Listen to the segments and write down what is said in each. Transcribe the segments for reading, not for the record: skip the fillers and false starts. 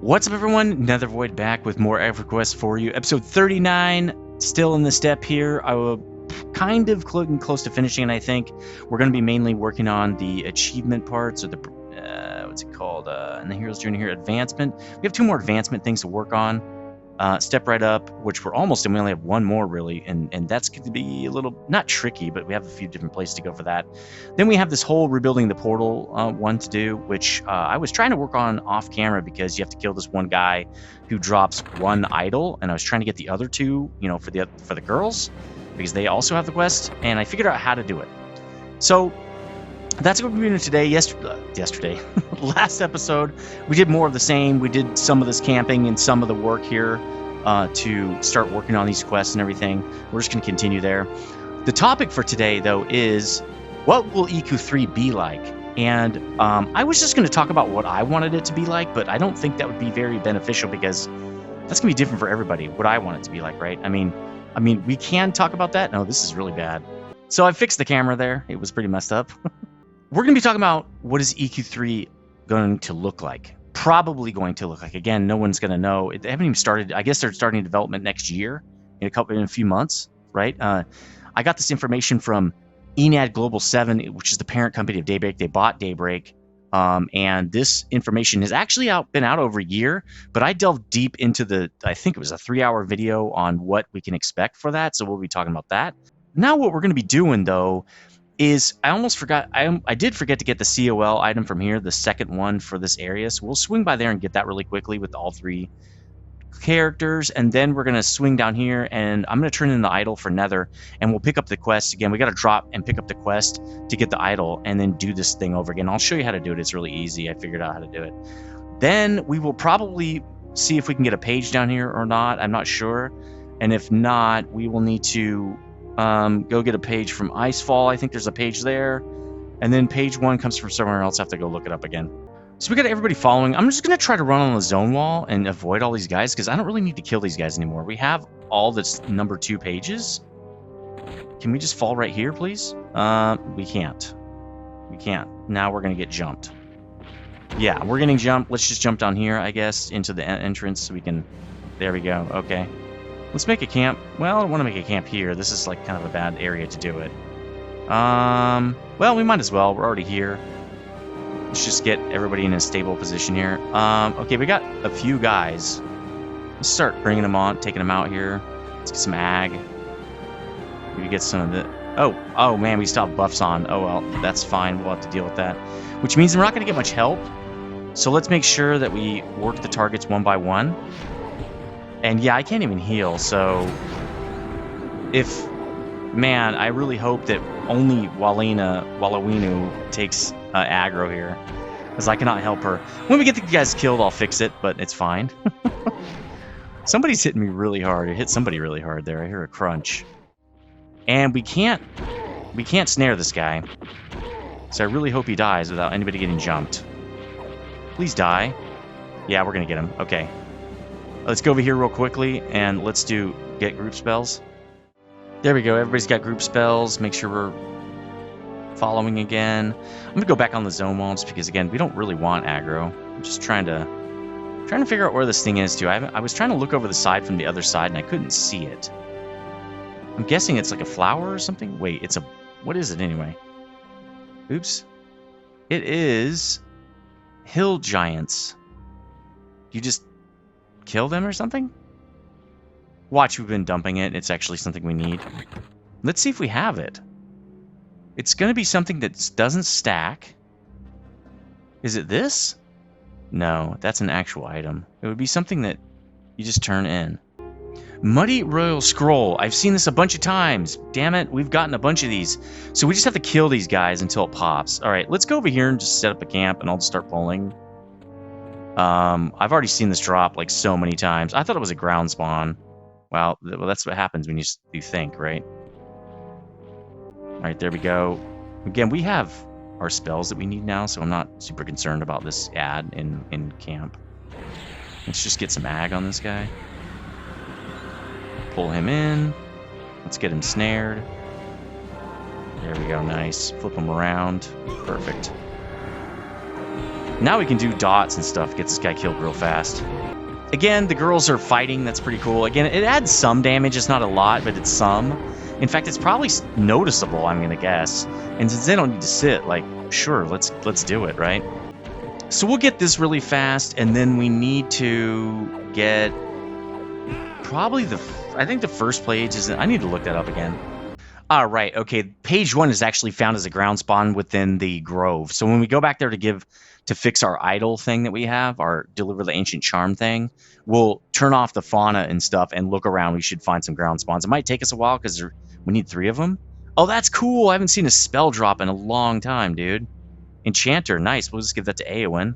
What's up, everyone? Nether Void back with more Everquest for you. Episode 39, still in the step here. I will kind of close to finishing it, I think. We're going to be mainly working on the achievement parts, or the, what's it called? In the Hero's Journey here, advancement. We have 2 more advancement things to work on. Step right up, which we're almost in. We only have 1 more, really, and that's going to be a little, not tricky, but we have a few different places to go for that. Then we have this whole rebuilding the portal one to do, which I was trying to work on off camera because you have to kill this one guy who drops 1 idol, and I was trying to get the other 2, you know, for the girls, because they also have the quest, and I figured out how to do it. So that's what we're doing today. Yesterday, last episode, we did more of the same. We did some of this camping and some of the work here to start working on these quests and everything. We're just going to continue there. The topic for today, though, is what will EQ3 be like? And I was just going to talk about what I wanted it to be like, but I don't think that would be very beneficial because that's going to be different for everybody, what I want it to be like, right? I mean, we can talk about that. No, this is really bad. So I fixed the camera there. It was pretty messed up. We're going to be talking about what is EQ3 going to look like. Probably going to look like. Again, no one's going to know. They haven't even started. I guess they're starting development next year, in a few months, right? I got this information from Enad Global 7, which is the parent company of Daybreak. They bought Daybreak, and this information has actually been out over a year. But I delved deep into I think it was a 3-hour video on what we can expect for that. So we'll be talking about that. Now, what we're going to be doing, though, is I almost forgot. I did forget to get the COL item from here, the second one for this area. So we'll swing by there and get that really quickly with all 3 characters, and then we're going to swing down here, and I'm going to turn in the idol for Nether, and we'll pick up the quest again. We got to drop and pick up the quest to get the idol, and then do this thing over again. I'll show you how to do it. It's really easy. I figured out how to do it. Then we will probably see if we can get a page down here or not. I'm not sure. And if not, we will need to go get a page from Icefall. I think there's a page there. And then page 1 comes from somewhere else. I have to go look it up again. So we got everybody following. I'm just going to try to run on the zone wall and avoid all these guys because I don't really need to kill these guys anymore. We have all this number 2 pages. Can we just fall right here, please? We can't. We can't. Now we're going to get jumped. Yeah, we're getting jumped. Let's just jump down here, I guess, into the entrance so we can... There we go. Okay. Let's make a camp. Well, I don't want to make a camp here. This is like kind of a bad area to do it. Well, we might as well. We're already here. Let's just get everybody in a stable position here. Okay, we got a few guys. Let's start bringing them on, taking them out here. Let's get some ag. Maybe get some of the... Oh man, we still have buffs on. Oh well, that's fine. We'll have to deal with that. Which means we're not going to get much help. So let's make sure that we work the targets one by one. And yeah, I can't even heal, so man, I really hope that only Walawinu takes aggro here, because I cannot help her. When we get the guys killed, I'll fix it, but it's fine. Somebody's hitting me really hard. It hit somebody really hard there. I hear a crunch. And we can't snare this guy, so I really hope he dies without anybody getting jumped. Please die. Yeah, we're gonna get him. Okay. Let's go over here real quickly, and let's get group spells. There we go. Everybody's got group spells. Make sure we're following again. I'm going to go back on the zone wall just because, again, we don't really want aggro. I'm just trying to figure out where this thing is, too. I was trying to look over the side from the other side, and I couldn't see it. I'm guessing it's like a flower or something. Wait, what is it anyway? Oops. It is hill giants. You just... kill them or something? Watch, we've been dumping it. It's actually something we need. Let's see if we have it. It's going to be something that doesn't stack. Is it this? No, that's an actual item. It would be something that you just turn in. Muddy Royal Scroll. I've seen this a bunch of times. Damn it, we've gotten a bunch of these. So we just have to kill these guys until it pops. All right, let's go over here and just set up a camp, and I'll just start pulling. I've already seen this drop like so many times. I thought it was a ground spawn. Well, that's what happens when you think, right? All right, there we go. Again, we have our spells that we need now, so I'm not super concerned about this ad in camp. Let's just get some ag on this guy. Pull him in. Let's get him snared. There we go, nice. Flip him around. Perfect. Now we can do dots and stuff, get this guy killed real fast. Again, the girls are fighting. That's pretty cool. Again, it adds some damage. It's not a lot, but it's some. In fact, it's probably noticeable, I'm going to guess. And since they don't need to sit, like, sure, let's do it, right? So we'll get this really fast, and then we need to get probably I think the first page isn't... I need to look that up again. All right, okay. Page 1 is actually found as a ground spawn within the grove. So when we go back there to fix our idol thing that we have, our deliver the ancient charm thing, we'll turn off the fauna and stuff and look around. We should find some ground spawns. It might take us a while because we need 3 of them. Oh, that's cool. I haven't seen a spell drop in a long time, dude. Enchanter, nice. We'll just give that to Eowyn.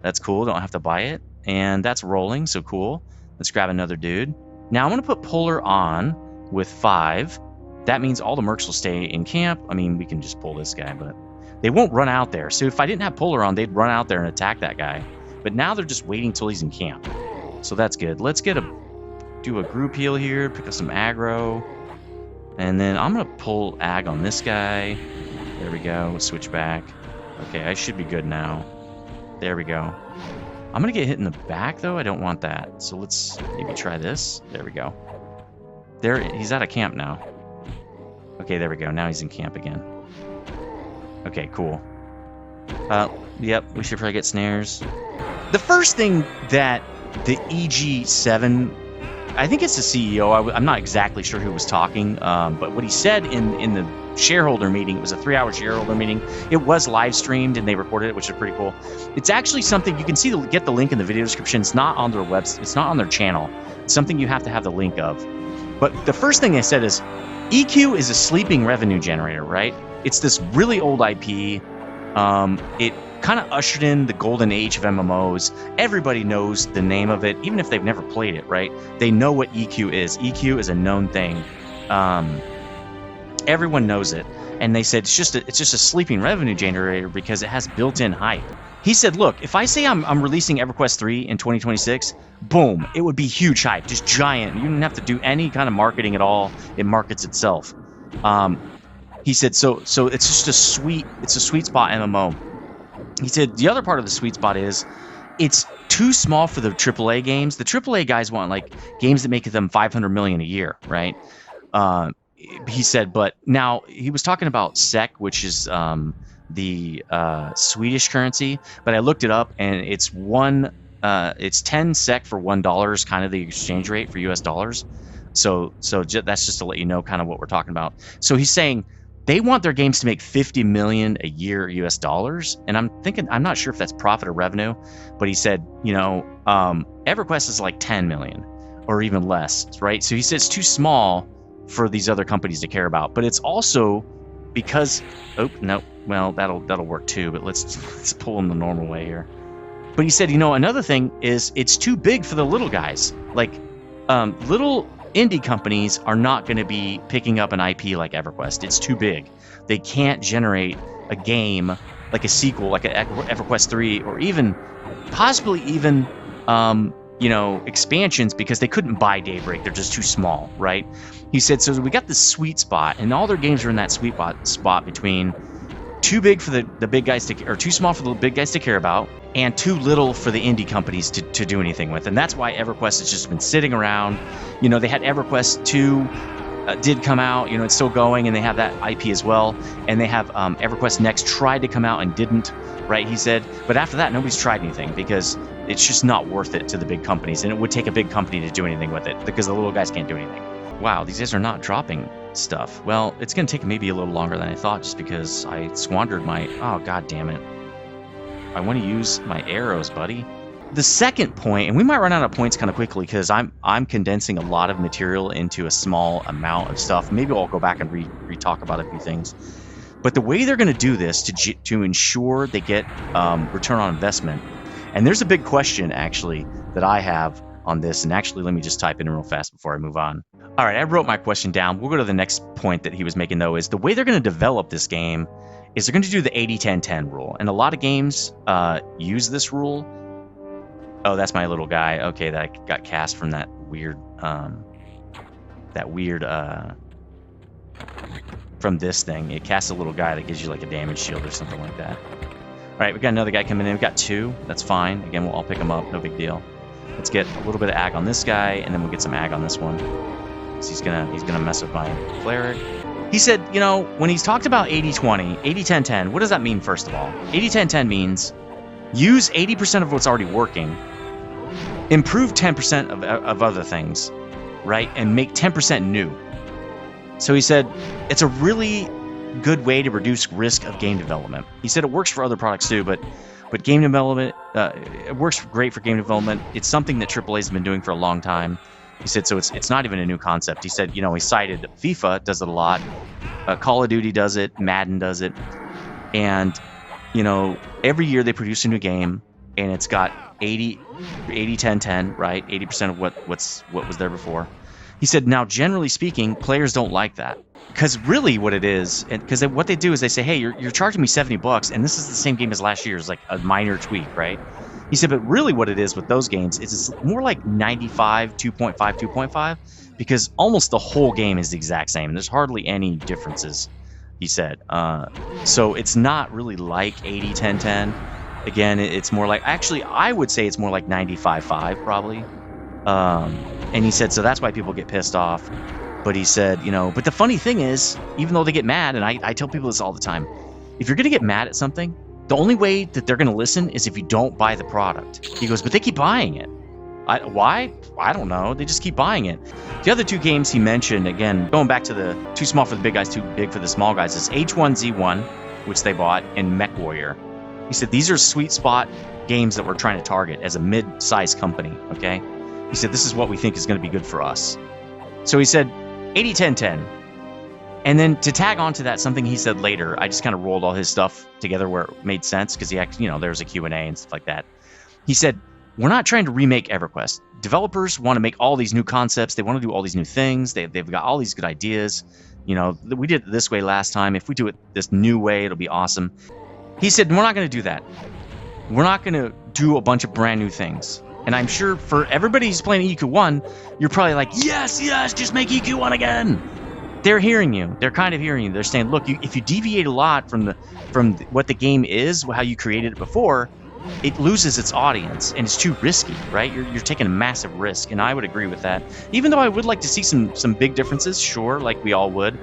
That's cool. Don't have to buy it. And that's rolling, so cool. Let's grab another dude. Now I'm going to put Polar on with 5. That means all the mercs will stay in camp. I mean, we can just pull this guy, but they won't run out there. So if I didn't have Polar on, they'd run out there and attack that guy. But now they're just waiting till he's in camp. So that's good. Let's do a group heal here, pick up some aggro. And then I'm going to pull ag on this guy. There we go. Switch back. Okay, I should be good now. There we go. I'm going to get hit in the back, though. I don't want that. So let's maybe try this. There we go. There, he's out of camp now. Okay, there we go. Now he's in camp again. Okay, cool. Yep, we should probably get snares. The first thing that the EG7, I think it's the CEO. I'm not exactly sure who was talking, but what he said in the shareholder meeting, it was a 3-hour shareholder meeting. It was live streamed and they recorded it, which is pretty cool. It's actually something you can see. Get the link in the video description. It's not on their website. It's not on their channel. It's something you have to have the link of. But the first thing they said is, EQ is a sleeping revenue generator, right? It's this really old IP. It kind of ushered in the golden age of MMOs. Everybody knows the name of it, even if they've never played it, right? They know what EQ is. EQ is a known thing. Everyone knows it. And they said it's just a sleeping revenue generator because it has built-in hype. He said, look, if I say I'm releasing Everquest 3 in 2026, boom, it would be huge hype, just giant. You don't have to do any kind of marketing at all. It markets itself. He said, so it's just a sweet spot MMO. He said the other part of the sweet spot is it's too small for the AAA games. The AAA guys want like games that make them $500 million a year, right? He said, but now he was talking about SEK, which is the Swedish currency, but I looked it up and it's 10 SEK for $1 is kind of the exchange rate for US dollars. So that's just to let you know kind of what we're talking about. So he's saying they want their games to make 50 million a year US dollars, and I'm not sure if that's profit or revenue, but he said, Everquest is like 10 million or even less, right? So he said it's too small for these other companies to care about, but it's also because that'll work too, but let's pull them the normal way here. But he said, another thing is it's too big for the little guys. Like little indie companies are not going to be picking up an IP like Everquest. It's too big. They can't generate a game like a sequel, like an Everquest 3, or even possibly even expansions, because they couldn't buy Daybreak. They're just too small, right? He said, so we got this sweet spot, and all their games are in that sweet spot between too big for the big guys or too small for the big guys to care about, and too little for the indie companies to do anything with. And that's why Everquest has just been sitting around. They had Everquest 2 did come out, it's still going, and they have that IP as well. And they have Everquest Next tried to come out and didn't, right? He said, but after that, nobody's tried anything because it's just not worth it to the big companies. And it would take a big company to do anything with it because the little guys can't do anything. Wow, these guys are not dropping stuff. Well, it's going to take maybe a little longer than I thought just because I squandered oh, god damn it. I want to use my arrows, buddy. The second point, and we might run out of points kind of quickly because I'm condensing a lot of material into a small amount of stuff. Maybe I'll go back and re-talk about a few things. But the way they're going to do this to ensure they get return on investment, and there's a big question actually that I have on this, and actually let me just type in real fast before I move on. All right, I wrote my question down. We'll go to the next point that he was making, though, is the way they're going to develop this game is they're going to do the 80-10-10 rule. And a lot of games use this rule. Oh, that's my little guy. Okay, that got cast from that weird from this thing. It casts a little guy that gives you like a damage shield or something like that. All right, we got another guy coming in. We got 2. That's fine. Again, we'll all pick them up. No big deal. Let's get a little bit of ag on this guy, and then we'll get some ag on this one. So he's gonna mess with my cleric. He said, you know, when he's talked about 80-20, 80-10-10, what does that mean, first of all? 80-10-10 means use 80% of what's already working, improve 10% of other things, right? And make 10% new. So he said, it's a really good way to reduce risk of game development. He said it works for other products too, but game development, it works great for game development. It's something that AAA's been doing for a long time. He said, so it's not even a new concept. He said, you know, he cited FIFA does it a lot. Call of Duty does it. Madden does it. And, you know, every year they produce a new game, and it's got 80-10-10, right? 80% of what was there before. He said, now, generally speaking, players don't like that. Because really what it is, because what they do is they say, hey, you're charging me $70, and this is the same game as last year's, like a minor tweak, right? He said, but really what it is with those games is it's more like 95, 2.5, 2.5, because almost the whole game is the exact same. There's hardly any differences, he said. So it's not really like 80-10-10. Again, it's more like, actually, I would say it's more like 95-5, probably. And he said, so that's why people get pissed off. But he said, you know, but the funny thing is, even though they get mad, and I tell people this all the time, if you're going to get mad at something, the only way that they're going to listen is if you don't buy the product. He goes, but they keep buying it. Why? I don't know. They just keep buying it. The other 2 games he mentioned, again, going back to the too small for the big guys, too big for the small guys, is H1Z1, which they bought, and Mech Warrior. He said, these are sweet spot games that we're trying to target as a mid-sized company, okay? He said, this is what we think is going to be good for us. So he said, 80-10-10. And then to tag on to that, something he said later, I just kind of rolled all his stuff together where it made sense, because he actually, you know, there's a Q&A and stuff like that. He said, we're not trying to remake Everquest. Developers want to make all these new concepts. They want to do all these new things. They've got all these good ideas. You know, we did it this way last time. If we do it this new way, it'll be awesome. He said, we're not going to do that. We're not going to do a bunch of brand new things. And I'm sure for everybody who's playing EQ1, you're probably like, yes, just make EQ1 again. They're hearing you. They're kind of hearing you. They're saying, look, if you deviate a lot from what the game is, how you created it before, it loses its audience, and it's too risky, right? You're taking a massive risk, and I would agree with that. Even though I would like to see some big differences, sure, like we all would,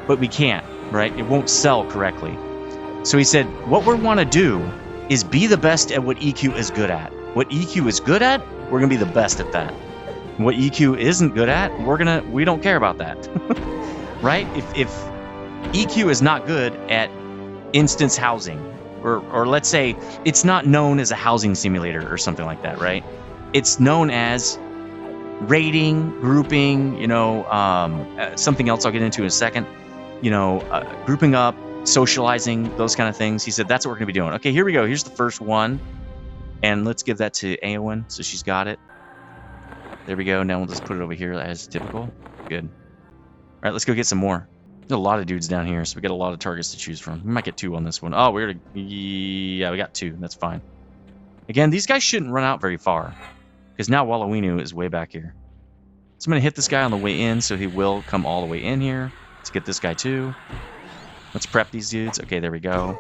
but we can't, right? It won't sell correctly. So he said, what we want to do is be the best at what EQ is good at. What EQ is good at, we're going to be the best at that. What EQ isn't good at, we don't care about that. Right? If EQ is not good at instance housing, or let's say it's not known as a housing simulator or something like that, right? It's known as rating, grouping, you know, something else I'll get into in a second, you know, grouping up, socializing, those kind of things. He said, that's what we're going to be doing. Okay, here we go. Here's the first one. And let's give that to Aowen, so she's got it. There we go. Now we'll just put it over here as typical. Good. All right, let's go get some more. There's a lot of dudes down here, so we got a lot of targets to choose from. We might get 2 on this one. Oh, yeah, we got 2. That's fine. Again, these guys shouldn't run out very far, because now Wallowinu is way back here. So I'm going to hit this guy on the way in, so he will come all the way in here. Let's get this guy too. Let's prep these dudes. Okay, there we go.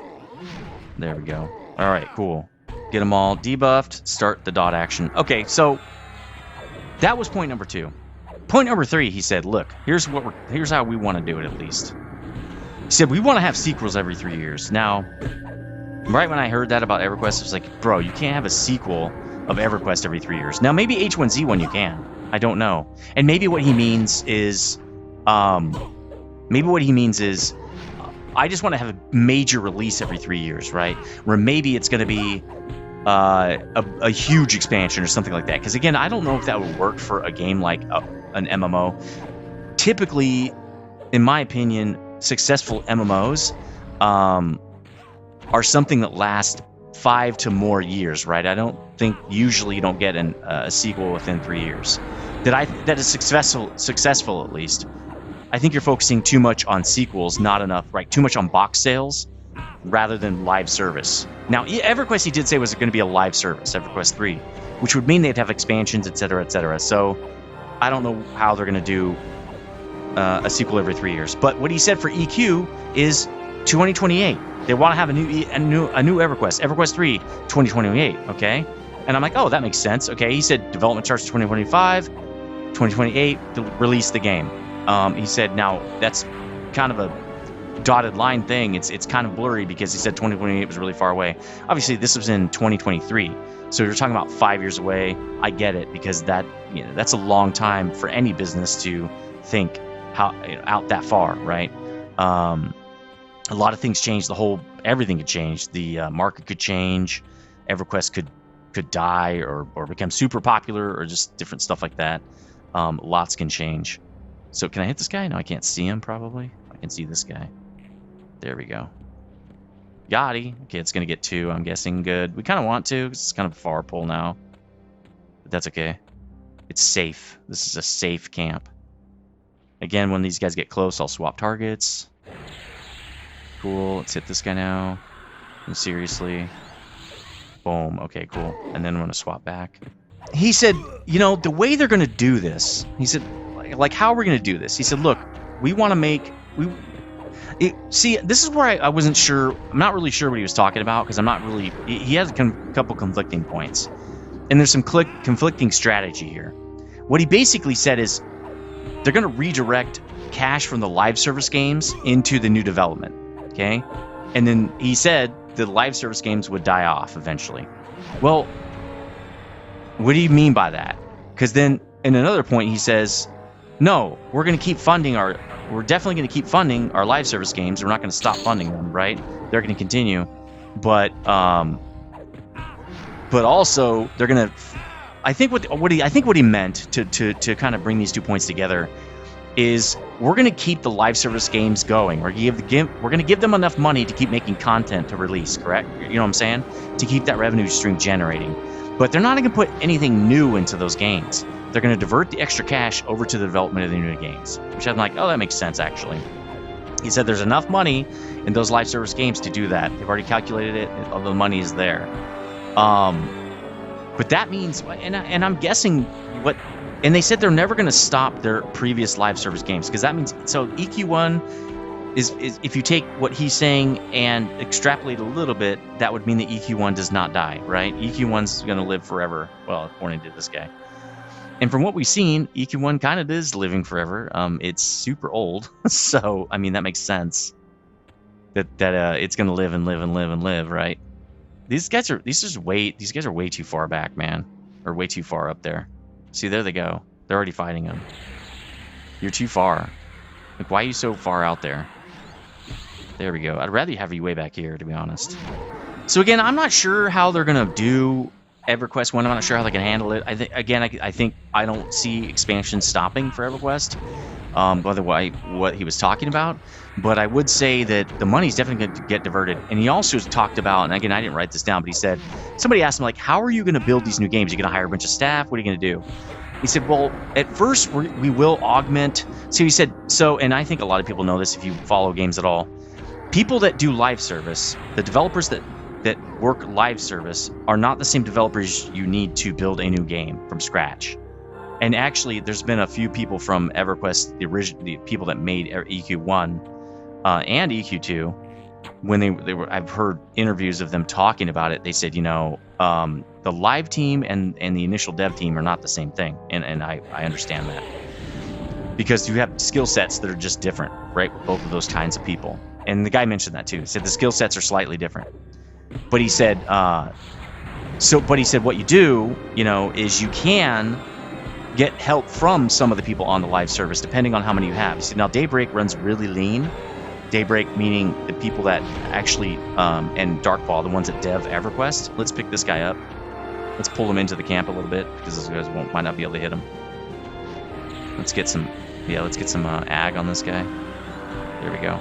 There we go. All right, cool. Get them all debuffed. Start the dot action. Okay, so that was point number 2. Point number 3, he said, look, here's how we want to do it at least. He said, we want to have sequels every 3 years. Now, right when I heard that about Everquest, I was like, bro, you can't have a sequel of Everquest every 3 years. Now, maybe H1Z1 you can. I don't know. And maybe what he means is, I just want to have a major release every 3 years, right? Where maybe it's going to be a huge expansion or something like that. Because again, I don't know if that would work for a game like an MMO. Typically, in my opinion, successful MMOs are something that last 5 to more years, right? I don't think usually you don't get a sequel within 3 years. That is successful at least. I think you're focusing too much on sequels, not enough, right? Too much on box sales rather than live service. Now, Everquest, he did say was going to be a live service, Everquest 3, which would mean they'd have expansions, etc., etc. So I don't know how they're going to do a sequel every 3 years. But what he said for EQ is 2028. They want to have a new EverQuest, EverQuest 3, 2028. Okay, and I'm like, oh, that makes sense. Okay, he said development starts 2025, 2028 to release the game. He said now that's kind of a dotted line thing. It's kind of blurry because he said 2028 was really far away. Obviously, this was in 2023, so you're talking about 5 years away. I get it because that's a long time for any business to think out that far, right? A lot of things change. Everything could change. The market could change. EverQuest could die or become super popular or just different stuff like that. Lots can change. So can I hit this guy? No, I can't see him probably. I can see this guy. There we go. Yachty. Okay, it's going to get 2, I'm guessing. Good. We kind of want to because it's kind of a far pull now. But that's okay. It's safe. This is a safe camp. Again, when these guys get close, I'll swap targets. Cool. Let's hit this guy now. And seriously. Boom. Okay, cool. And then I'm going to swap back. He said, the way they're going to do this, he said, like, how are we going to do this? He said, look, we want to make... See, this is where I wasn't sure. I'm not really sure what he was talking about because I'm not really... He has a couple conflicting points. And there's some conflicting strategy here. What he basically said is they're going to redirect cash from the live service games into the new development. Okay? And then he said the live service games would die off eventually. Well, what do you mean by that? Because then in another point he says, no, we're going to keep funding we're definitely going to keep funding our live service games. We're not going to stop funding them, right? They're going to continue. But also they're going to, I think what he meant to kind of bring these 2 points together is we're going to keep the live service games going. We're going to give them enough money to keep making content to release, correct? You know what I'm saying? To keep that revenue stream generating. But they're not going to put anything new into those games. They're going to divert the extra cash over to the development of the new games, which I'm like, oh, that makes sense, actually. He said there's enough money in those live service games to do that. They've already calculated it. All the money is there. But that means, and I'm guessing what... And they said they're never going to stop their previous live service games because that means... So EQ1 is if you take what he's saying and extrapolate a little bit, that would mean that EQ1 does not die, right? EQ1's going to live forever, well, according to this guy. And from what we've seen, EQ1 kind of is living forever. It's super old, so I mean that makes sense. That it's going to live and live and live and live, right? These guys are way too far back, man, or way too far up there. See, there they go. They're already fighting him. You're too far. Like, why are you so far out there? There we go. I'd rather have you way back here, to be honest. So again, I'm not sure how they're gonna do EverQuest 1. I'm not sure how they can handle it. I think I don't see expansion stopping for EverQuest. By the way, what he was talking about, but I would say that the money's definitely going to get diverted. And he also talked about, and again, I didn't write this down, but he said, somebody asked him, like, how are you going to build these new games? Are you going to hire a bunch of staff? What are you going to do? He said, well, at first we will augment. So he said, and I think a lot of people know this if you follow games at all. People that do live service, the developers that work live service are not the same developers you need to build a new game from scratch. And actually, there's been a few people from EverQuest, the people that made EQ1 and EQ2, when they were, I've heard interviews of them talking about it. They said, the live team and the initial dev team are not the same thing, and I understand that because you have skill sets that are just different, right? With both of those kinds of people, and the guy mentioned that too. He said the skill sets are slightly different, but he said, what you do, is you can get help from some of the people on the live service, depending on how many you have. See, now Daybreak runs really lean. Daybreak meaning the people that actually, and Darkfall, the ones that dev EverQuest. Let's pick this guy up. Let's pull him into the camp a little bit because those guys might not be able to hit him. Let's get some ag on this guy. There we go.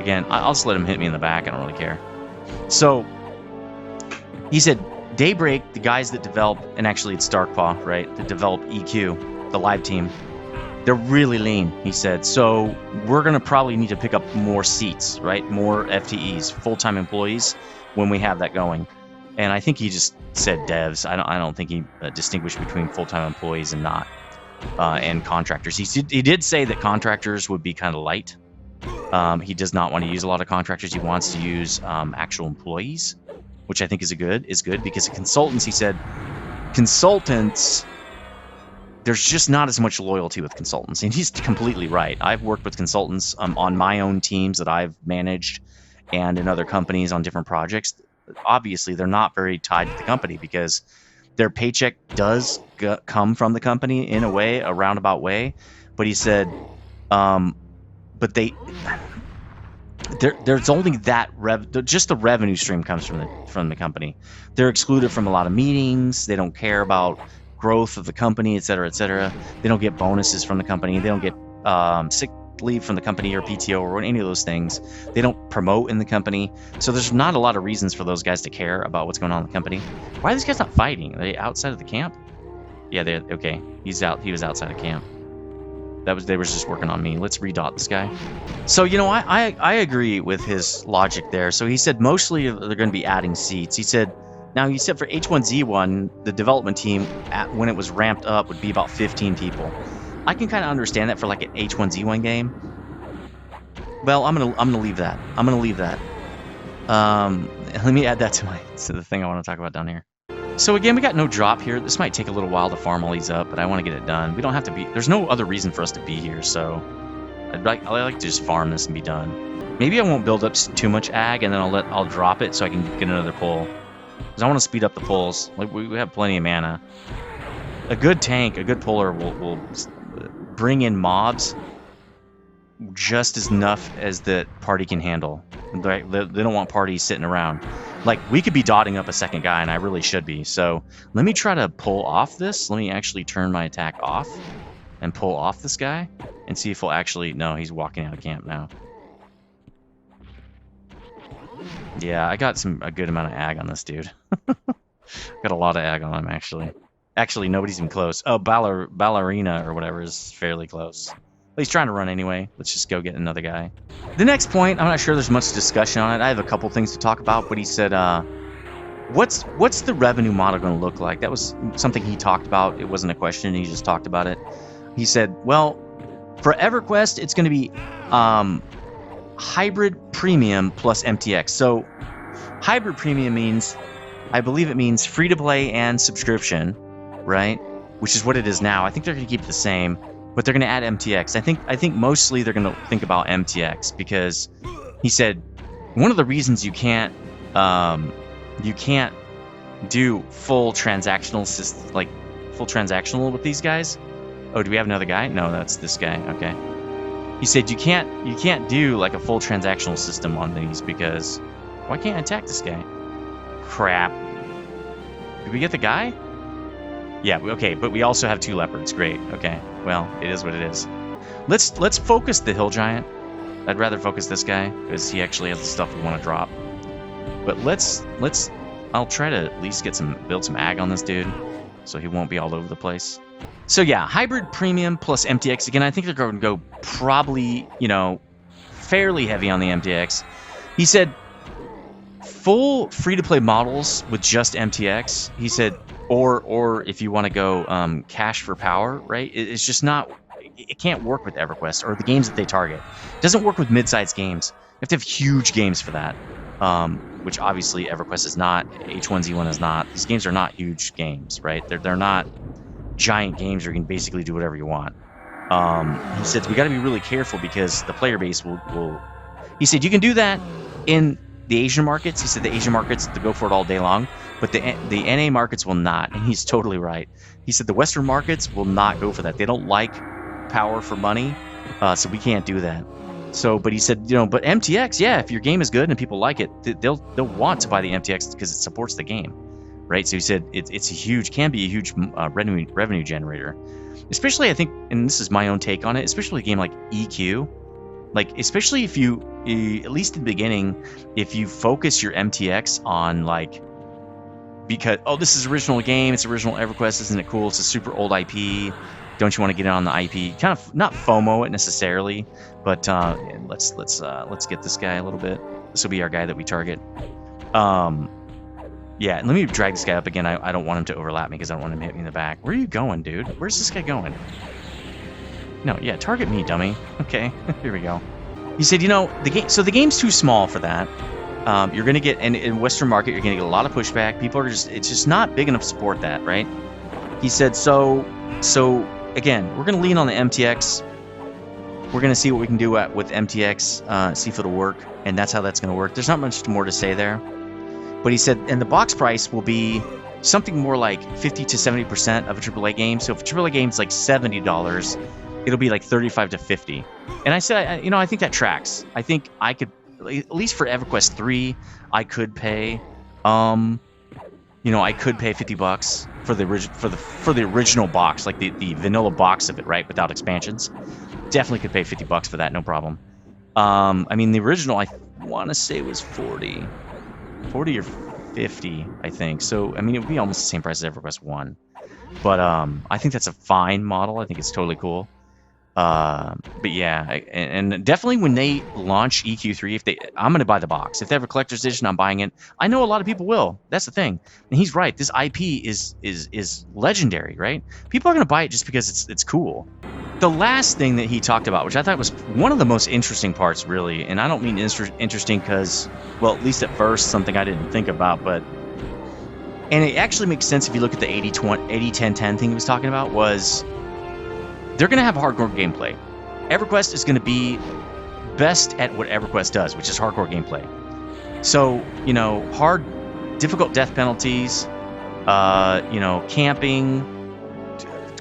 Again, I'll just let him hit me in the back. I don't really care. So he said, Daybreak, the guys that develop, and actually it's Darkpaw, right, that develop EQ, the live team, they're really lean, he said. So we're going to probably need to pick up more seats, right, more FTEs, full-time employees, when we have that going. And I think he just said devs. I don't think he distinguished between full-time employees and not, and contractors. He did say that contractors would be kind of light. He does not want to use a lot of contractors. He wants to use actual employees, which I think is good because consultants, he said, consultants, there's just not as much loyalty with consultants. And he's completely right. I've worked with consultants on my own teams that I've managed and in other companies on different projects. Obviously, they're not very tied to the company because their paycheck does come from the company in a way, a roundabout way. But he said, but there's only that just the revenue stream comes from the company. They're excluded from a lot of meetings. They don't care about growth of the company, et cetera, et cetera. They don't get bonuses from the company. They don't get sick leave from the company or PTO or any of those things. They don't promote in the company. So there's not a lot of reasons for those guys to care about what's going on in the company. Why are these guys not fighting? Are they outside of the camp? Yeah, okay. He's out. He was outside of camp. They were just working on me. Let's redot this guy. So, you know, I agree with his logic there. So he said mostly they're going to be adding seats. He said, now he said for H1Z1, the development team, when it was ramped up, would be about 15 people. I can kind of understand that for like an H1Z1 game. Well, I'm gonna leave that. I'm gonna leave that. Let me add that to the thing I want to talk about down here. So again, we got no drop here. This might take a little while to farm all these up, but I want to get it done. We don't have to be. There's no other reason for us to be here, so I like to just farm this and be done. Maybe I won't build up too much ag, and then I'll drop it so I can get another pull. Because I want to speed up the pulls. Like we have plenty of mana. A good tank, a good puller will bring in mobs just as enough as the party can handle. Right? They don't want parties sitting around. Like, we could be dotting up a second guy, and I really should be. So let me try to pull off this. Let me actually turn my attack off and pull off this guy and see if he'll actually... No, he's walking out of camp now. Yeah, I got a good amount of ag on this dude. Got a lot of ag on him, actually. Actually, nobody's even close. Oh, Ballerina or whatever is fairly close. He's trying to run anyway. Let's just go get another guy. The next point, I'm not sure there's much discussion on it. I have a couple things to talk about, but he said, what's the revenue model going to look like? That was something he talked about. It wasn't a question. He just talked about it. He said, well, for Everquest, it's going to be hybrid premium plus MTX. So hybrid premium means, I believe it means free to play and subscription, right? Which is what it is now. I think they're going to keep it the same. But they're going to add MTX. I think mostly they're going to think about MTX because he said one of the reasons you can't do full transactional with these guys. Oh, do we have another guy? No, that's this guy. Okay. He said you can't do like a full transactional system on these because why can't I attack this guy? Crap. Did we get the guy? Yeah, okay, but we also have 2 leopards. Great. Okay. Well, it is what it is. Let's focus the hill giant. I'd rather focus this guy because he actually has the stuff we want to drop. But I'll try to at least build some ag on this dude so he won't be all over the place. So yeah, hybrid premium plus MTX. Again, I think they're going to go probably, you know, fairly heavy on the MTX. He said full free-to-play models with just MTX. He said or if you want to go cash for power, right? It's just not, it can't work with Everquest or the games that they target. It doesn't work with mid-sized games. You have to have huge games for that, which obviously Everquest is not, H1Z1 is not. These games are not huge games, right? They're not giant games where you can basically do whatever you want. He said we got to be really careful because the player base will. He said you can do that in the Asian markets. He said the Asian markets, they go for it all day long, but the NA markets will not, and he's totally right. He said the Western markets will not go for that. They don't like power for money, so we can't do that. So, but he said, you know, but MTX, yeah, if your game is good and people like it, they'll want to buy the MTX because it supports the game, right? So he said can be a huge revenue generator, especially I think, and this is my own take on it, especially a game like EQ. Like, especially if you, at least in the beginning, if you focus your MTX on, like, because, oh, this is original game, it's original Everquest, isn't it cool? It's a super old IP. Don't you want to get it on the IP? Kind of, not FOMO it necessarily, but let's get this guy a little bit. This will be our guy that we target. Yeah, let me drag this guy up again. I don't want him to overlap me because I don't want him to hit me in the back. Where are you going, dude? Where's this guy going? No, yeah, target me, dummy. Okay, here we go. He said, you know, the game. So the game's too small for that. You're gonna get in Western market. You're gonna get a lot of pushback. People are just. It's just not big enough to support that, right? He said, so again, we're gonna lean on the MTX. We're gonna see what we can do with MTX. See if it'll work, and that's how that's gonna work. There's not much more to say there. But he said, and the box price will be something more like 50 to 70% of a AAA game. So if a AAA game's like $70, it'll be like 35 to 50. And I said, you know, I think that tracks. I think I could, at least for Everquest 3, I could pay, you know, I could pay $50 for the original box, like the vanilla box of it, right, without expansions. Definitely could pay $50 for that, no problem. I mean, the original, I want to say was 40 or 50, I think. So, I mean, it would be almost the same price as Everquest 1. But I think that's a fine model. I think it's totally cool. But yeah, and definitely when they launch EQ3, I'm going to buy the box. If they have a collector's edition, I'm buying it. I know a lot of people will. That's the thing. And he's right. This IP is legendary, right? People are going to buy it just because it's cool. The last thing that he talked about, which I thought was one of the most interesting parts, really, and I don't mean interesting because, well, at least at first, something I didn't think about, but, and it actually makes sense if you look at the 80-10-10 thing he was talking about, was they're going to have hardcore gameplay. Everquest is going to be best at what Everquest does, which is hardcore gameplay. So, you know, difficult death penalties, you know, camping,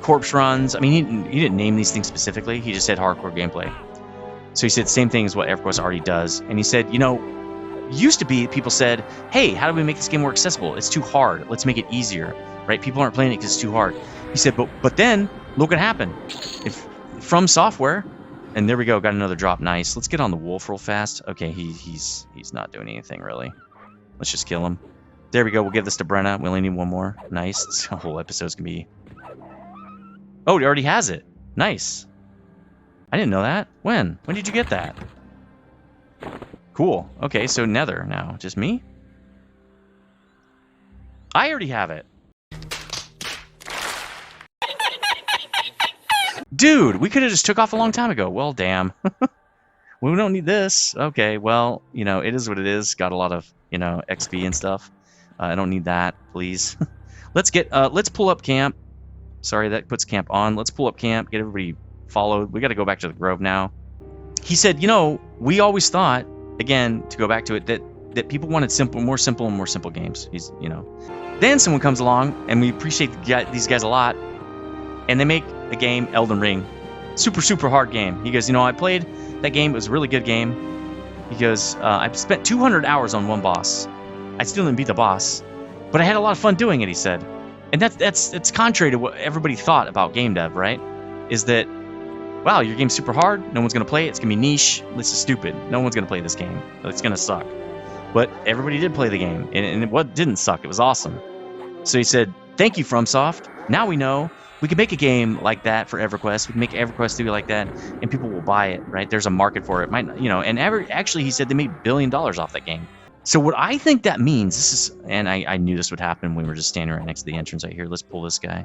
corpse runs. I mean, he didn't name these things specifically. He just said hardcore gameplay. So he said same thing as what Everquest already does. And he said, you know, used to be people said, hey, how do we make this game more accessible? It's too hard. Let's make it easier, right? People aren't playing it because it's too hard. He said, but then look what happened. If From Software, and there we go, got another drop. Nice. Let's get on the wolf real fast. Okay, he's not doing anything really. Let's just kill him. There we go. We'll give this to Brenna. We only need one more. Nice. This whole episode's gonna be. Oh, he already has it. Nice. I didn't know that. When? When did you get that? Cool. Okay, so Nether now. Just me? I already have it. Dude, we could have just took off a long time ago. Well, damn. We don't need this. Okay, well, you know, it is what it is. Got a lot of, you know, XP and stuff. I don't need that, please. Let's pull up camp. Sorry, that puts camp on. Let's pull up camp, get everybody followed. We got to go back to the grove now. He said, you know, we always thought, again, to go back to it, that people wanted more simple games. He's, you know. Then someone comes along, and we appreciate these guys a lot, and they make a game, Elden Ring. Super hard game. He goes, you know, I played that game. It was a really good game. He goes, I spent 200 hours on one boss. I still didn't beat the boss, but I had a lot of fun doing it, he said. And that's contrary to what everybody thought about game dev, right? Is that, wow, your game's super hard, no one's going to play it, it's going to be niche, this is stupid, no one's going to play this game, it's going to suck. But everybody did play the game, and it didn't suck, it was awesome. So he said, thank you, FromSoft, now we know we can make a game like that for Everquest, we can make Everquest do it like that, and people will buy it, right? There's a market for it, you know, and actually he said they made $1 billion off that game. So what I think that means, this is, and I knew this would happen when we were just standing right next to the entrance right here. Let's pull this guy.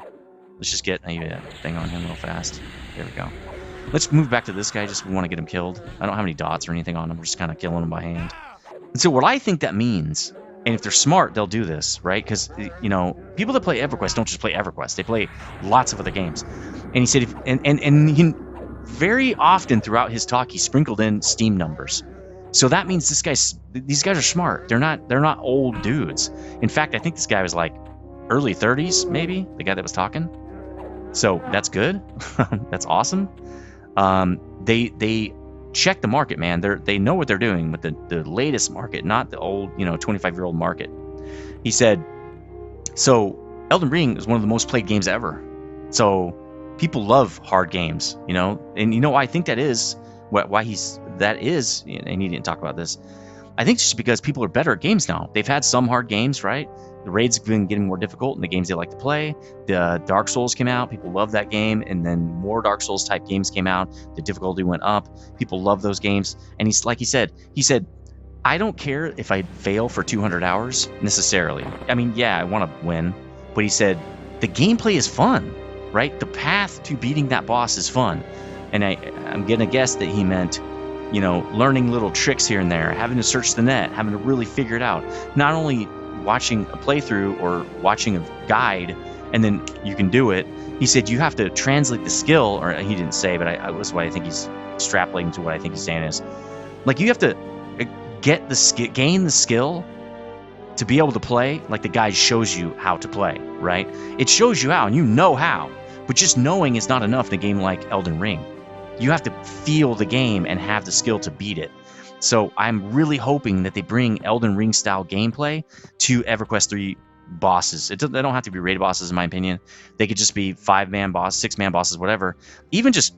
Let's just get a thing on him real fast. There we go. Let's move back to this guy, just we want to get him killed. I don't have any dots or anything on him. We're just kind of killing him by hand. And so what I think that means, and if they're smart, they'll do this, right? Because, you know, people that play Everquest don't just play Everquest. They play lots of other games. And he said, and he very often throughout his talk, he sprinkled in Steam numbers. So that means these guys are smart. They're not old dudes. In fact, I think this guy was like early 30s, maybe, the guy that was talking. So that's good. That's awesome. They check the market, man. They know what they're doing with the latest market, not the old, you know, 25-year-old market. He said, so Elden Ring is one of the most played games ever. So people love hard games, you know, and you know, I think that is why that is, and he didn't talk about this. I think just because people are better at games now. They've had some hard games, right? The raids have been getting more difficult in the games they like to play. The Dark Souls came out. People love that game. And then more Dark Souls type games came out. The difficulty went up. People love those games. And he said, I don't care if I fail for 200 hours necessarily. I mean, yeah, I want to win. But he said, the gameplay is fun, right? The path to beating that boss is fun. And I'm going to guess that he meant you know, learning little tricks here and there, having to search the net, having to really figure it out. Not only watching a playthrough or watching a guide and then you can do it. He said you have to translate the skill, or he didn't say, but that's what I think he's extrapolating to what I think he's saying is, like, you have to get the skill, gain the skill to be able to play like the guide shows you how to play, right? It shows you how and you know how, but just knowing is not enough in a game like Elden Ring. You have to feel the game and have the skill to beat it. So I'm really hoping that they bring Elden Ring style gameplay to EverQuest 3 bosses. They don't have to be raid bosses, in my opinion. They could just be 5-man bosses, 6-man bosses, whatever. Even just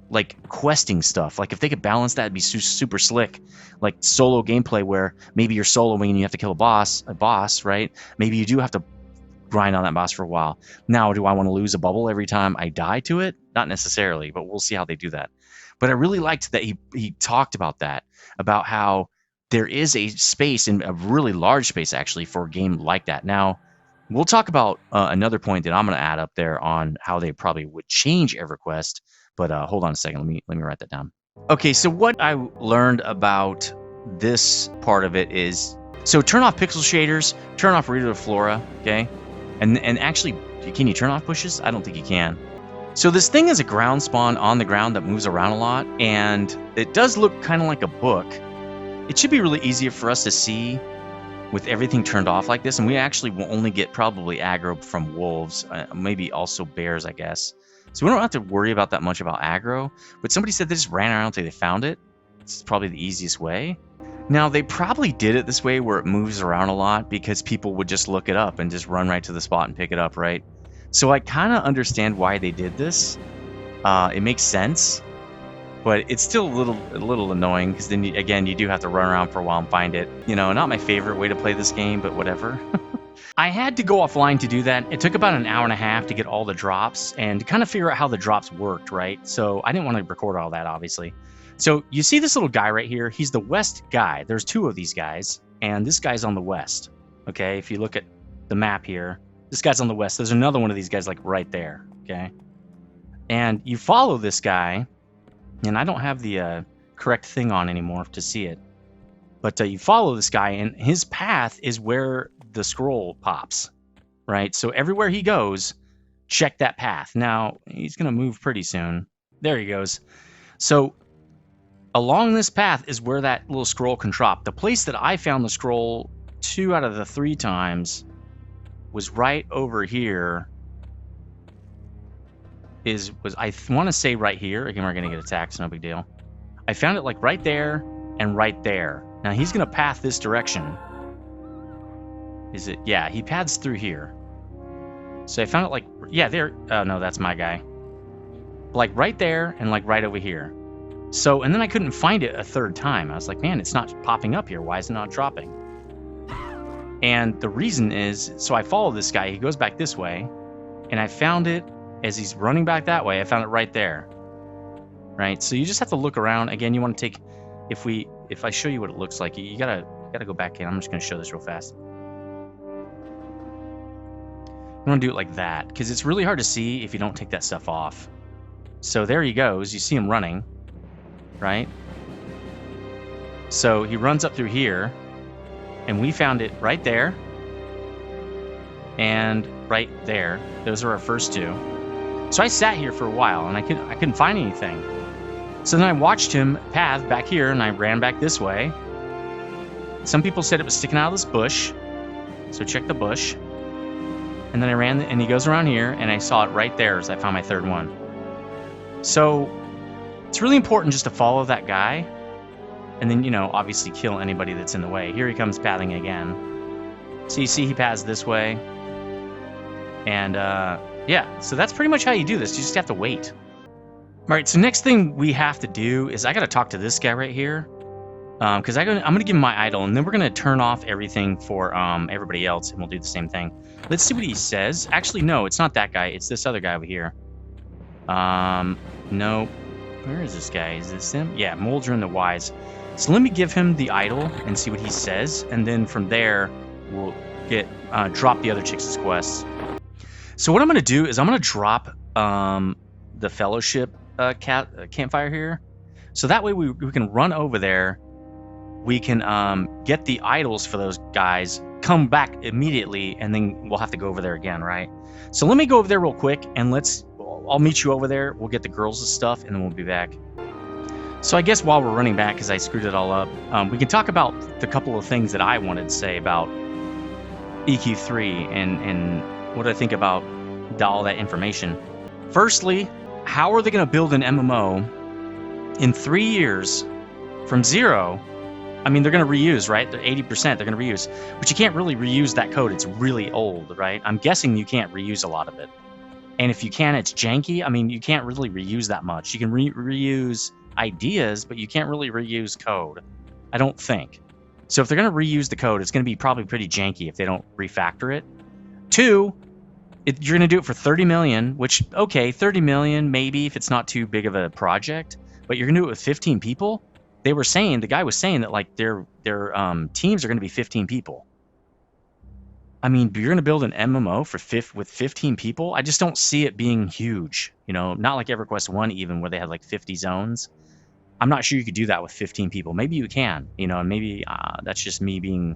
like questing stuff. Like if they could balance that, it'd be super slick. Like solo gameplay where maybe you're soloing and you have to kill a boss, right? Maybe you do have to grind on that boss for a while. Now, do I want to lose a bubble every time I die to it? Not necessarily, but we'll see how they do that. But I really liked that he talked about that, about how there is a space, in a really large space actually, for a game like that. Now, we'll talk about another point that I'm going to add up there on how they probably would change EverQuest. But hold on a second. Let me write that down. Okay, so what I learned about this part of it is, so turn off pixel shaders, turn off Rita Flora, okay? And actually, can you turn off bushes? I don't think you can. So this thing is a ground spawn on the ground that moves around a lot, and it does look kind of like a book. It should be really easy for us to see with everything turned off like this, and we actually will only get probably aggro from wolves, maybe also bears, I guess. So we don't have to worry about that much about aggro, but somebody said they just ran around until they found it. It's probably the easiest way. Now, they probably did it this way where it moves around a lot because people would just look it up and just run right to the spot and pick it up, right? So I kind of understand why they did this. It makes sense, but it's still a little annoying because then, again, you do have to run around for a while and find it. You know, not my favorite way to play this game, but whatever. I had to go offline to do that. It took about an hour and a half to get all the drops and to kind of figure out how the drops worked, right? So I didn't want to record all that, obviously. So you see this little guy right here? He's the west guy. There's two of these guys, and this guy's on the west. Okay, if you look at the map here, this guy's on the west. There's another one of these guys like right there, okay? And you follow this guy, and I don't have the correct thing on anymore to see it. But you follow this guy, and his path is where the scroll pops, right? So everywhere he goes, check that path. Now, he's going to move pretty soon. There he goes. So along this path is where that little scroll can drop. The place that I found the scroll 2 out of the 3 times was right over here. I want to say right here. Again, we're going to get attacked, so no big deal. I found it like right there and right there. Now he's going to path this direction. Is it? Yeah, he paths through here. So I found it like, yeah, there. Oh, no, that's my guy. Like right there and like right over here. So, and then I couldn't find it a third time. I was like, man, it's not popping up here. Why is it not dropping? And the reason is, so I follow this guy. He goes back this way, and I found it as he's running back that way. I found it right there. Right? So you just have to look around. Again, you want to take, if I show you what it looks like, you gotta go back in. I'm just gonna show this real fast. You want to do it like that, because it's really hard to see if you don't take that stuff off. So there he goes. You see him running, right? So he runs up through here, and we found it right there and right there. Those are our first 2. So I sat here for a while, and I couldn't find anything. So then I watched him path back here, and I ran back this way. Some people said it was sticking out of this bush, so check the bush. And then I ran, and he goes around here, and I saw it right there as I found my 3rd one. So it's really important just to follow that guy, and then, you know, obviously kill anybody that's in the way. Here he comes pathing again. So you see he paths this way. And, yeah, so that's pretty much how you do this. You just have to wait. All right, so next thing we have to do is I got to talk to this guy right here. Because I'm going to give him my idol, and then we're going to turn off everything for everybody else, and we'll do the same thing. Let's see what he says. Actually, no, it's not that guy. It's this other guy over here. No. Where is this guy? Is this him? Yeah, Moldrin the Wise. So let me give him the idol and see what he says, and then from there, we'll drop the other chicks' quests. So what I'm going to do is I'm going to drop the Fellowship campfire here. So that way we can run over there. We can get the idols for those guys, come back immediately, and then we'll have to go over there again, right? So let me go over there real quick, and I'll meet you over there. We'll get the girls' stuff, and then we'll be back. So I guess while we're running back, because I screwed it all up, we can talk about the couple of things that I wanted to say about EQ3 and what I think about all that information. Firstly, how are they going to build an MMO in 3 years from zero? I mean, they're going to reuse, right? They're 80%, they're going to reuse. But you can't really reuse that code. It's really old, right? I'm guessing you can't reuse a lot of it. And if you can, it's janky. I mean, you can't really reuse that much. You can reuse ideas, but you can't really reuse code, I don't think. So if they're going to reuse the code, it's going to be probably pretty janky if they don't refactor it. 2, you're going to do it for 30 million, which, okay, 30 million, maybe if it's not too big of a project, but you're going to do it with 15 people? They were saying, the guy was saying that like their teams are going to be 15 people. I mean, you're going to build an MMO with 15 people? I just don't see it being huge. You know, not like Everquest 1 even, where they had like 50 zones. I'm not sure you could do that with 15 people. Maybe you can, you know, and maybe that's just me being,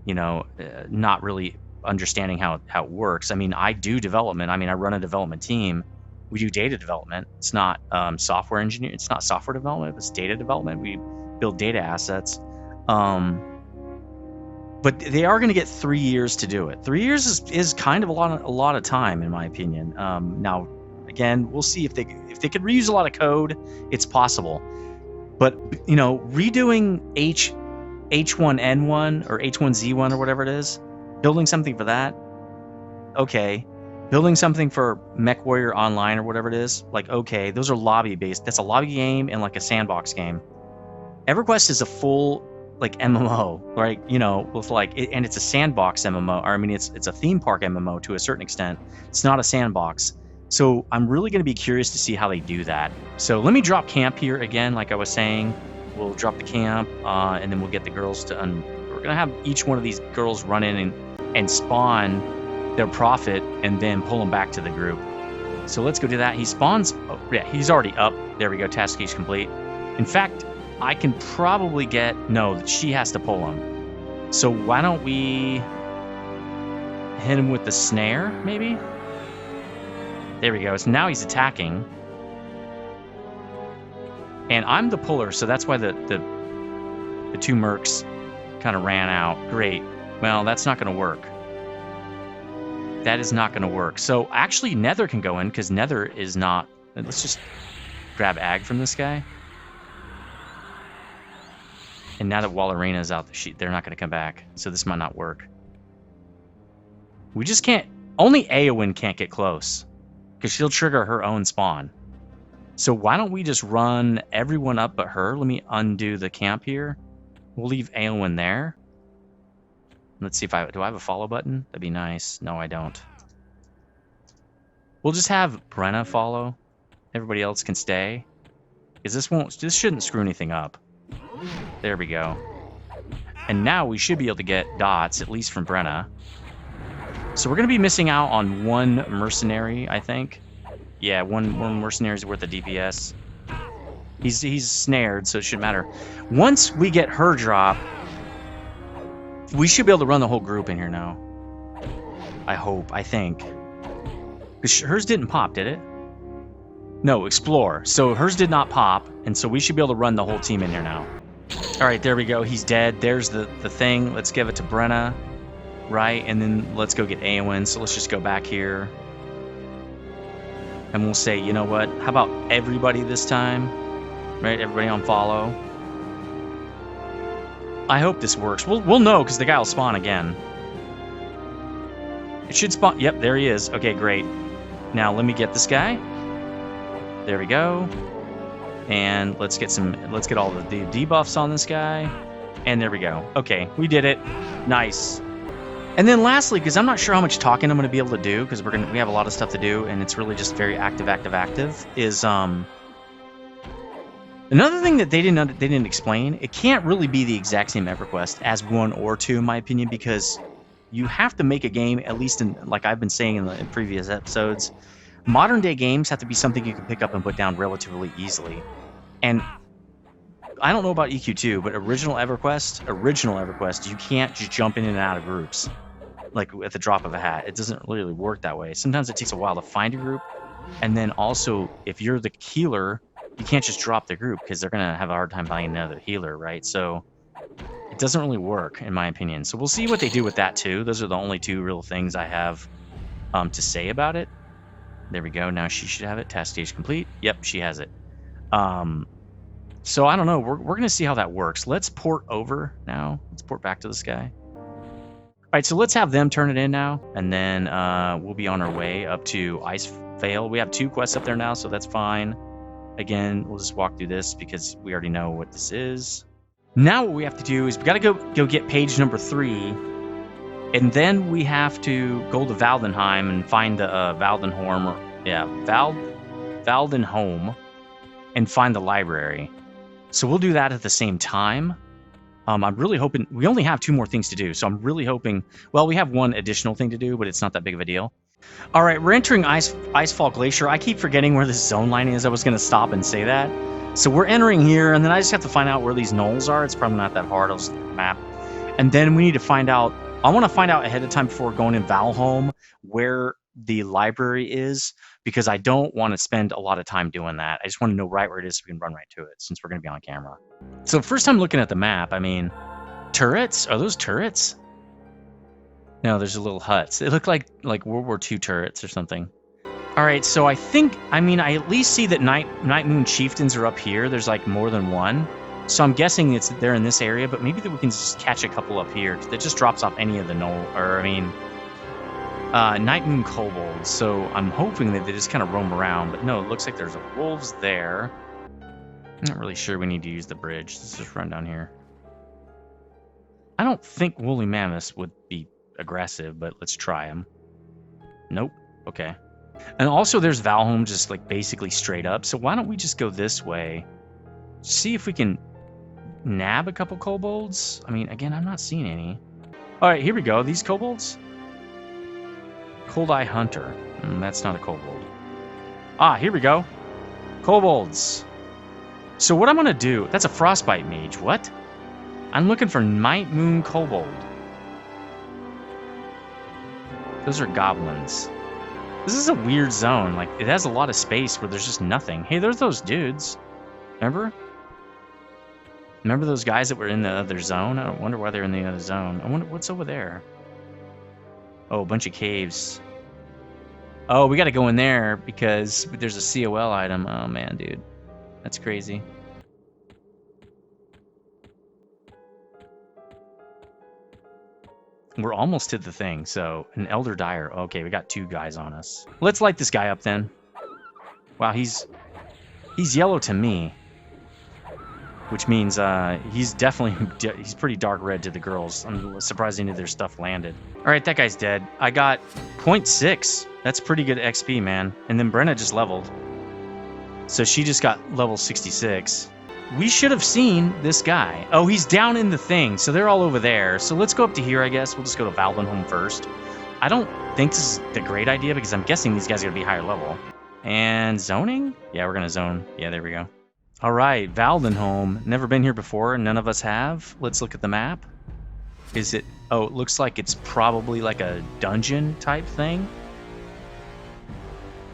you know, not really understanding how it works. I mean, I do development. I mean, I run a development team. We do data development. It's not software engineering. It's not software development. It's data development. We build data assets. But they are going to get 3 years to do it. 3 years is kind of a lot of time, in my opinion. Now, again, we'll see if they could reuse a lot of code. It's possible, but you know, redoing H1N1 or H1Z1 or whatever it is, building something for that. Okay, building something for MechWarrior Online or whatever it is, like okay, those are lobby based. That's a lobby game and like a sandbox game. Everquest is a full like MMO, right? You know, with like, and it's a sandbox MMO. Or I mean, it's a theme park MMO to a certain extent. It's not a sandbox. So I'm really going to be curious to see how they do that. So let me drop camp here again, like I was saying. We'll drop the camp, and then we'll get the girls to. We're going to have each one of these girls run in and spawn their prophet, and then pull them back to the group. So let's go do that. He spawns. Oh, yeah, he's already up. There we go. Task is complete. In fact, I can probably get... No, she has to pull him. So why don't we hit him with the snare, maybe? There we go. So now he's attacking. And I'm the puller, so that's why the 2 mercs kind of ran out. Great. Well, that's not going to work. That is not going to work. So actually, Nether can go in, because Nether is not... Let's just grab Ag from this guy. And now that Wallerina is out the sheet, they're not going to come back. So this might not work. We just can't... Only Eowyn can't get close. Because she'll trigger her own spawn. So why don't we just run everyone up but her? Let me undo the camp here. We'll leave Eowyn there. Let's see if do I have a follow button? That'd be nice. No, I don't. We'll just have Brenna follow. Everybody else can stay. Because this shouldn't screw anything up. There we go. And now we should be able to get dots, at least from Brenna. So we're going to be missing out on 1 mercenary, I think. Yeah, one mercenary's worth of DPS. He's snared, so it shouldn't matter. Once we get her drop, we should be able to run the whole group in here now. I hope, I think. Because hers didn't pop, did it? No, explore. So hers did not pop, and so we should be able to run the whole team in here now. All right, there we go. He's dead. There's the thing. Let's give it to Brenna, right? And then let's go get Eowyn. So let's just go back here. And we'll say, you know what? How about everybody this time? Right? Everybody on follow. I hope this works. We'll know because the guy will spawn again. It should spawn. Yep, there he is. Okay, great. Now let me get this guy. There we go. And let's get all the debuffs on this guy. And there we go. Okay, we did it. Nice. And then lastly, because I'm not sure how much talking I'm going to be able to do, because we have a lot of stuff to do, and it's really just very active, is another thing that they didn't explain. It can't really be the exact same EverQuest as 1 or 2, in my opinion, because you have to make a game, at least in, like I've been saying in previous episodes, modern day games have to be something you can pick up and put down relatively easily. And I don't know about EQ2, but original EverQuest, you can't just jump in and out of groups like at the drop of a hat. It doesn't really work that way. Sometimes it takes a while to find a group. And then also, if you're the healer, you can't just drop the group because they're going to have a hard time finding another healer, right? So it doesn't really work, in my opinion. So we'll see what they do with that, too. Those are the only two real things I have to say about it. There we go. Now she should have it. Task stage complete. Yep, she has it. So I don't know. We're going to see how that works. Let's port over now. Let's port back to this guy. All right, so let's have them turn it in now, and then we'll be on our way up to Icefall. We have 2 quests up there now, so that's fine. Again, we'll just walk through this because we already know what this is. Now what we have to do is we got to go get page number 3, and then we have to go to Valdenheim and find the Valdenholm, and find the library. So we'll do that at the same time. I'm really hoping we only have 2 more things to do, so I'm really hoping. Well, we have 1 additional thing to do, but it's not that big of a deal. All right, we're entering Icefall Glacier. I keep forgetting where this zone line is. I was going to stop and say that. So we're entering here, and then I just have to find out where these knolls are. It's probably not that hard. I'll just look at the map. And then we need to find out. I want to find out ahead of time before going in Valholm where the library is, because I don't want to spend a lot of time doing that. I just want to know right where it is so we can run right to it, since we're going to be on camera. So first time looking at the map, I mean, turrets? Are those turrets? No, there's a little huts. They look like World War II turrets or something. All right, so I think, I mean, I at least see that Night Moon Chieftains are up here. There's like more than one. So I'm guessing they're in this area, but maybe that we can just catch a couple up here. That just drops off any of the Night Moon Kobolds. So I'm hoping that they just kind of roam around. But no, it looks like there's wolves there. I'm not really sure we need to use the bridge. Let's just run down here. I don't think woolly mammoths would be aggressive, but let's try them. Nope. Okay. And also there's Valholm just like basically straight up. So why don't we just go this way? See if we can nab a couple kobolds. I mean, again, I'm not seeing any. All right, here we go. These kobolds. Cold Eye Hunter. That's not a kobold. Ah, here we go. Kobolds. So what I'm going to do... That's a Frostbite Mage. What? I'm looking for Night Moon Kobold. Those are goblins. This is a weird zone. Like, it has a lot of space where there's just nothing. Hey, there's those dudes. Remember? Remember those guys that were in the other zone? I wonder why they're in the other zone. I wonder what's over there. Oh, a bunch of caves. Oh, we got to go in there because there's a COL item. Oh, man, dude. That's crazy. We're almost to the thing. So, an Elder Dire. Okay, we got 2 guys on us. Let's light this guy up then. Wow, he's yellow to me. Which means he's pretty dark red to the girls. I'm surprised any of their stuff landed. All right, that guy's dead. I got 0.6. That's pretty good XP, man. And then Brenna just leveled. So she just got level 66. We should have seen this guy. Oh, he's down in the thing. So they're all over there. So let's go up to here, I guess. We'll just go to Valdenholm first. I don't think this is the great idea because I'm guessing these guys are going to be higher level. And zoning? Yeah, we're going to zone. Yeah, there we go. All right, Valdenholm. Never been here before. None of us have. Let's look at the map. Is it... Oh, it looks like it's probably like a dungeon type thing.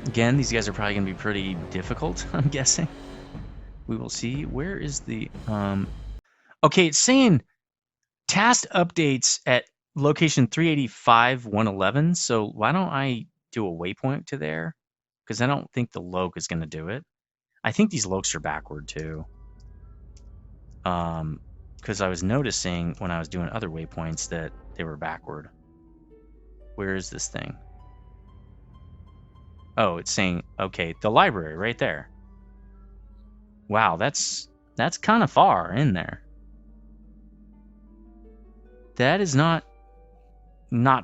Again, these guys are probably going to be pretty difficult, I'm guessing. We will see. Where is the... Okay, it's saying task updates at location 385-111. So why don't I do a waypoint to there? Because I don't think the Loke is going to do it. I think these Lokes are backward too. Because I was noticing when I was doing other waypoints that they were backward. Where is this thing? Oh, it's saying, okay, the library right there. Wow, that's kind of far in there. That is not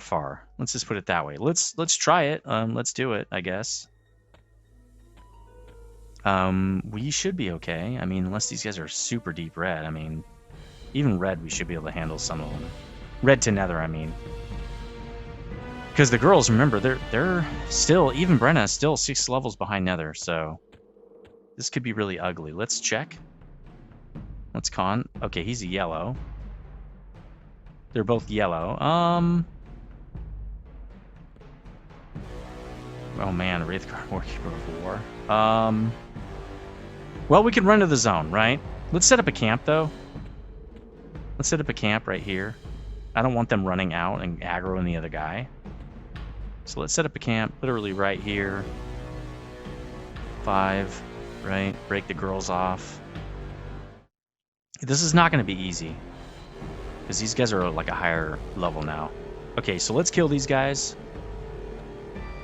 far. Let's just put it that way. Let's try it. Let's do it, I guess. We should be okay. I mean, unless these guys are super deep red. I mean, even red, we should be able to handle some of them. Red to nether, I mean. Because the girls, remember, they're still, even Brenna, still 6 levels behind nether, so. This could be really ugly. Let's check. Let's con. Okay, he's a yellow. They're both yellow. Oh man, Wraithguard Warkeeper of War. Well, we can run to the zone, right? Let's set up a camp, though. Let's set up a camp right here. I don't want them running out and aggroing the other guy. So let's set up a camp literally right here. 5, right? Break the girls off. This is not going to be easy, because these guys are like a higher level now. Okay, so let's kill these guys.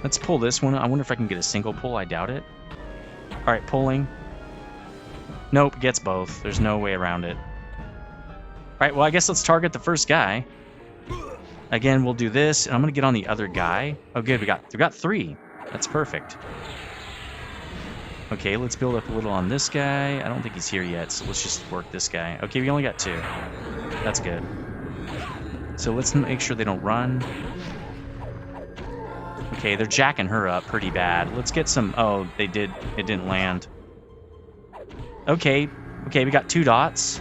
Let's pull this one. I wonder if I can get a single pull. I doubt it. All right, pulling. Nope, gets both. There's no way around it. All right, well, I guess let's target the first guy. Again, we'll do this, and I'm going to get on the other guy. Oh, good, we got 3. That's perfect. Okay, let's build up a little on this guy. I don't think he's here yet, so let's just work this guy. Okay, we only got 2. That's good. So let's make sure they don't run. Okay, they're jacking her up pretty bad. Let's get some... Oh, they did. It didn't land. Okay, we got 2 dots.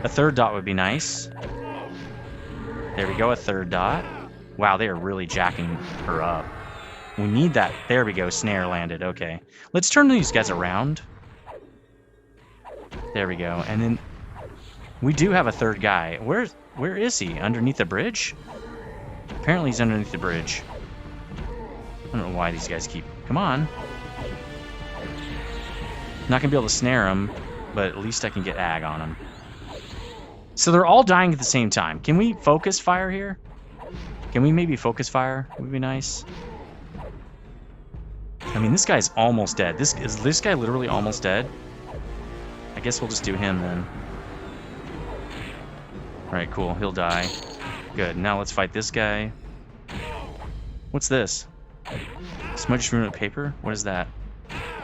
A 3rd dot would be nice. There we go, a 3rd dot. Wow, they are really jacking her up. We need that. There we go, snare landed. Okay. Let's turn these guys around. There we go. And then we do have a 3rd guy. Where is he? Underneath the bridge? Apparently he's underneath the bridge. I don't know why these guys keep... Come on. Not going to be able to snare him, but at least I can get ag on him. So they're all dying at the same time. Can we focus fire here? Can we maybe focus fire? Would be nice. I mean, this guy's almost dead. Is this guy literally almost dead? I guess we'll just do him then. Alright, cool. He'll die. Good. Now let's fight this guy. What's this? Smudged ruined paper? What is that?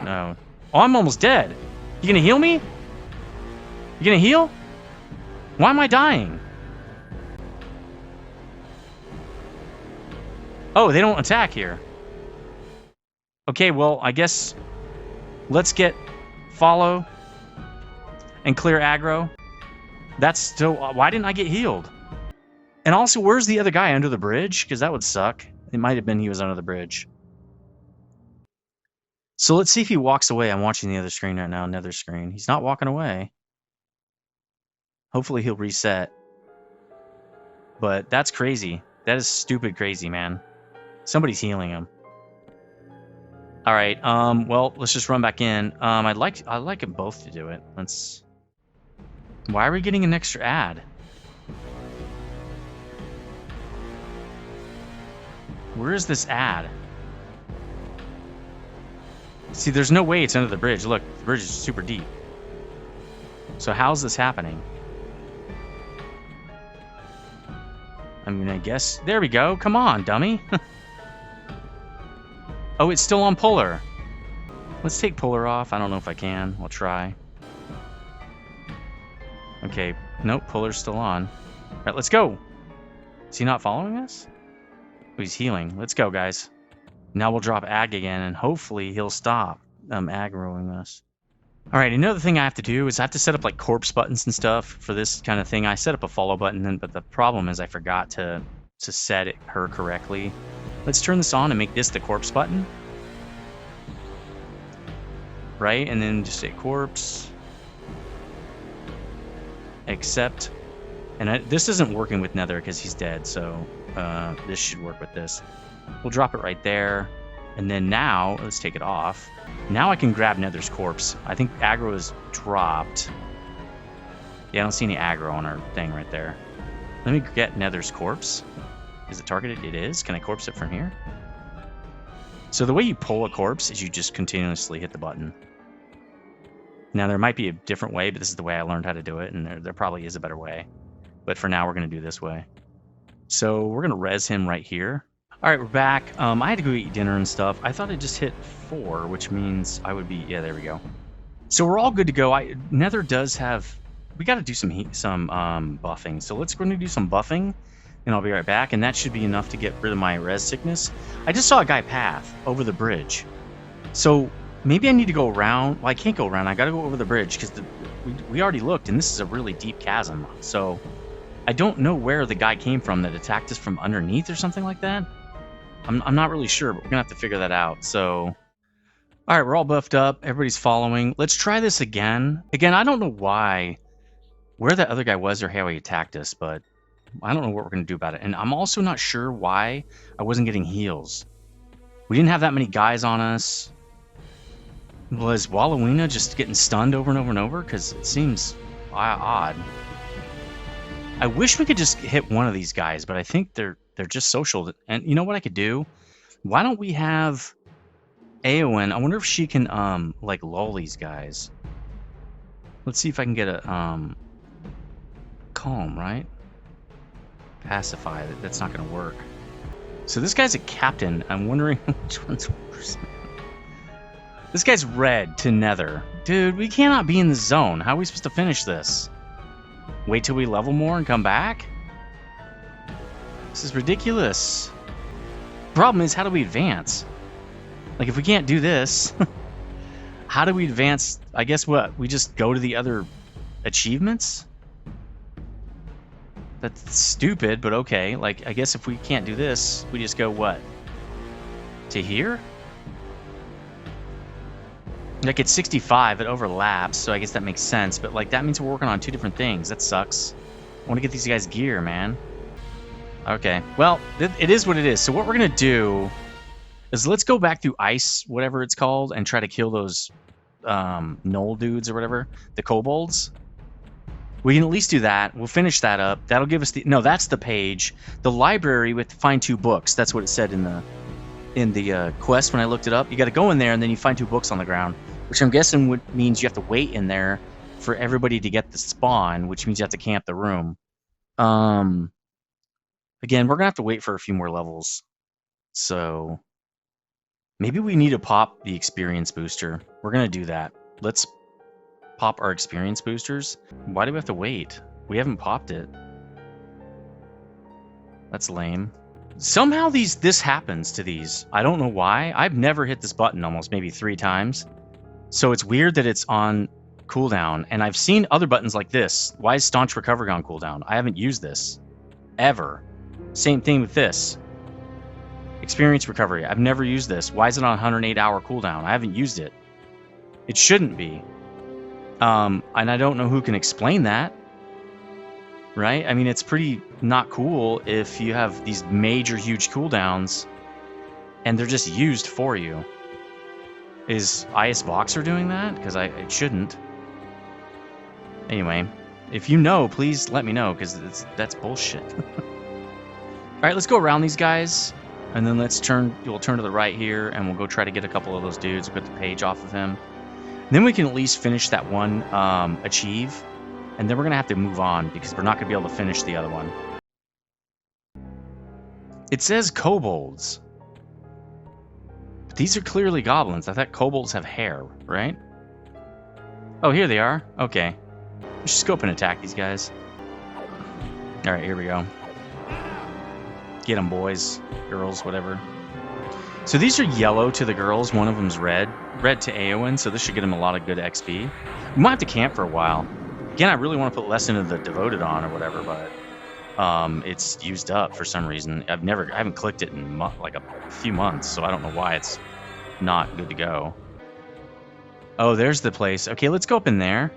No. Oh, I'm almost dead. You gonna heal me? You gonna heal? Why am I dying? Oh, they don't attack here. Okay, well, I guess let's get follow and clear aggro. That's still... Why didn't I get healed? And also, where's the other guy? Under the bridge? Because that would suck. It might have been he was under the bridge. So let's see if he walks away. I'm watching the other screen right now, another screen. He's not walking away. Hopefully he'll reset. But that's crazy. That is stupid crazy, man. Somebody's healing him. All right. Well, let's just run back in. I'd like them both to do it. Let's... Why are we getting an extra ad? Where is this ad? See, there's no way it's under the bridge. Look, the bridge is super deep. So how's this happening? I mean, I guess... There we go. Come on, dummy. Oh, it's still on puller. Let's take puller off. I don't know if I can. I'll try. Okay. Nope, puller's still on. All right, let's go. Is he not following us? Oh, he's healing. Let's go, guys. Now we'll drop ag again, and hopefully he'll stop aggroing us. All right, another thing I have to do is I have to set up like corpse buttons and stuff for this kind of thing. I set up a follow button, but the problem is I forgot to set her correctly. Let's turn this on and make this the corpse button. Right, and then just say corpse. Accept. And this isn't working with Nether because he's dead, so this should work with this. We'll drop it right there. And then now, let's take it off. Now I can grab Nether's corpse. I think aggro is dropped. Yeah, I don't see any aggro on our thing right there. Let me get Nether's corpse. Is it targeted? It is. Can I corpse it from here? So the way you pull a corpse is you just continuously hit the button. Now there might be a different way, but this is the way I learned how to do it, and there probably is a better way. But for now, we're going to do this way. So we're going to res him right here. All right, we're back. I had to go eat dinner and stuff. I thought I just hit 4, which means I would be... Yeah, there we go. So we're all good to go. Nether does have... We got to do some buffing. So let's go and do some buffing, and I'll be right back. And that should be enough to get rid of my res sickness. I just saw a guy path over the bridge. So Maybe I need to go around. Well, I can't go around. I gotta go over the bridge because we already looked, and this is a really deep chasm. So I don't know where the guy came from that attacked us from underneath or something like that. I'm not really sure, but we're gonna have to figure that out. So, all right, we're all buffed up. Everybody's following. Let's try this again. Again, I don't know where that other guy was or how he attacked us, but I don't know what we're gonna do about it. And I'm also not sure why I wasn't getting heals. We didn't have that many guys on us. Was Wallowina just getting stunned over and over and over? Because it seems odd. I wish we could just hit one of these guys, but I think they're just social. And you know what I could do? Why don't we have Aowen? I wonder if she can like lull these guys. Let's see if I can get a calm, right? Pacify. That's not going to work. So this guy's a captain. I'm wondering which one's worse. This guy's red to nether. Dude, we cannot be in the zone. How are we supposed to finish this? Wait till we level more and come back? This is ridiculous. Problem is, how do we advance? Like, if we can't do this, how do we advance? I guess what? We just go to the other achievements? That's stupid, but okay. Like, I guess if we can't do this, we just go what? To here? Like, it's 65, it overlaps, so I guess that makes sense. But, like, that means we're working on two different things. That sucks. I want to get these guys gear, man. Okay. Well, it is what it is. So what we're going to do is let's go back through ice, whatever it's called, and try to kill those knoll dudes or whatever. The kobolds. We can at least do that. We'll finish that up. That'll give us the... No, that's the page. The library with find 2 books. That's what it said in the quest when I looked it up. You got to go in there and then you find 2 books on the ground, which I'm guessing means you have to wait in there for everybody to get the spawn, which means you have to camp the room. Again, we're gonna have to wait for a few more levels, so maybe we need to pop the experience booster. We're gonna do that. Let's pop our experience boosters. Why do we have to wait? We haven't popped it. That's lame. Somehow this happens to these. I don't know why. I've never hit this button almost maybe 3 times. So it's weird that it's on cooldown. And I've seen other buttons like this. Why is Staunch Recovery on cooldown? I haven't used this. Ever. Same thing with this. Experience Recovery. I've never used this. Why is it on 108-hour cooldown? I haven't used it. It shouldn't be. And I don't know who can explain that. Right? I mean, it's pretty not cool if you have these major, huge cooldowns and they're just used for you. Is Icefall doing that? Because it shouldn't. Anyway, if you know, please let me know, because that's bullshit. Alright, let's go around these guys, and then we'll turn to the right here, and we'll go try to get a couple of those dudes, get the page off of him. Then we can at least finish that one achieve. And then we're going to have to move on because we're not going to be able to finish the other one. It says kobolds. But these are clearly goblins. I thought kobolds have hair, right? Oh, here they are. Okay. We should scope and attack these guys. Alright, here we go. Get them, boys. Girls, whatever. So these are yellow to the girls. One of them's red. Red to Aowen, so this should get them a lot of good XP. We might have to camp for a while. Again, I really want to put less into the Devoted on or whatever, but it's used up for some reason. I haven't clicked it in like a few months, so I don't know why it's not good to go. Oh, there's the place. Okay, let's go up in there,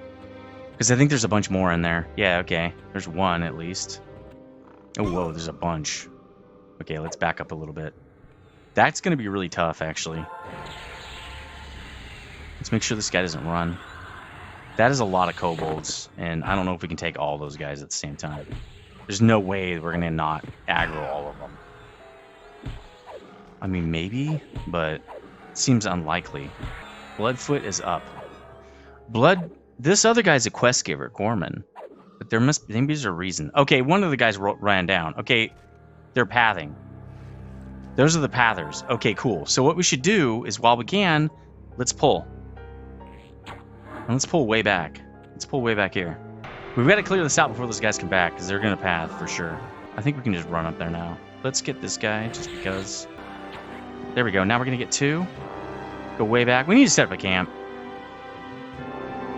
because I think there's a bunch more in there. Yeah, okay. There's one at least. Oh, whoa, there's a bunch. Okay, let's back up a little bit. That's going to be really tough, actually. Let's make sure this guy doesn't run. That is a lot of kobolds, and I don't know if we can take all those guys at the same time. There's no way we're going to not aggro all of them. I mean, maybe, but it seems unlikely. Bloodfoot is up. This other guy's a quest giver, Gorman. But maybe there's a reason. Okay, one of the guys ran down. Okay, they're pathing. Those are the pathers. Okay, cool. So what we should do is, while we can, let's pull. And let's pull way back. Let's pull way back here. We've got to clear this out before those guys come back, because they're going to path for sure. I think we can just run up there now. Let's get this guy, just because. There we go. Now we're going to get 2. Go way back. We need to set up a camp.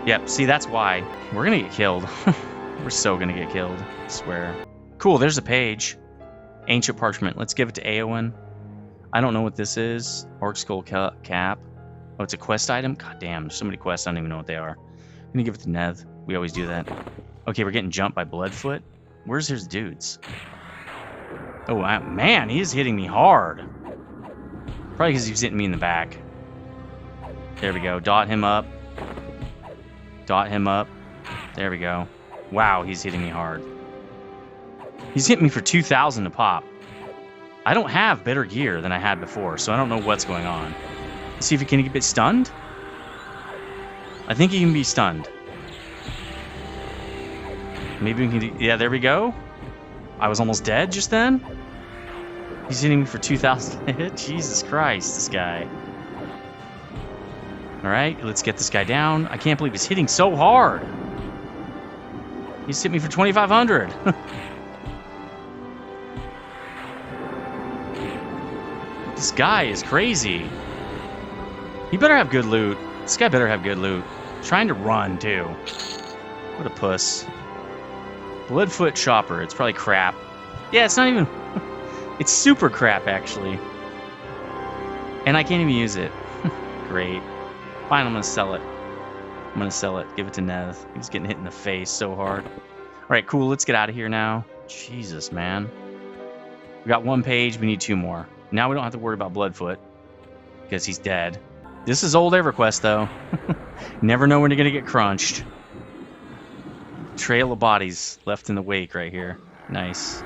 Yep, see, that's why. We're gonna get killed. We're so gonna get killed, I swear. Cool, there's a page. Ancient parchment. Let's give it to Eowyn. I don't know what this is. Orc skull cap. Oh, it's a quest item? God damn, there's so many quests, I don't even know what they are. I'm gonna give it to Neth. We always do that. Okay, we're getting jumped by Bloodfoot. Where's his dudes? Oh, man, he is hitting me hard. Probably because he's hitting me in the back. There we go. Dot him up. Dot him up. There we go. Wow, he's hitting me hard. He's hitting me for 2,000 to pop. I don't have better gear than I had before, so I don't know what's going on. Let's see if he can get stunned. I think he can be stunned. Maybe we can do... Yeah, there we go. I was almost dead just then. He's hitting me for 2,000 hit. Jesus Christ, this guy. Alright, let's get this guy down. I can't believe he's hitting so hard. He's hit me for 2,500. This guy is crazy. He better have good loot. This guy better have good loot. Trying to run, too. What a puss. Bloodfoot chopper. It's probably crap. Yeah, it's not even... It's super crap, actually. And I can't even use it. Great. Fine, I'm gonna sell it. I'm gonna sell it. Give it to Neth. He's getting hit in the face so hard. Alright, cool. Let's get out of here now. Jesus, man. We got one page. We need 2 more. Now we don't have to worry about Bloodfoot. Because he's dead. This is old Everquest, though. Never know when you're gonna get crunched. Trail of bodies left in the wake right here. Nice.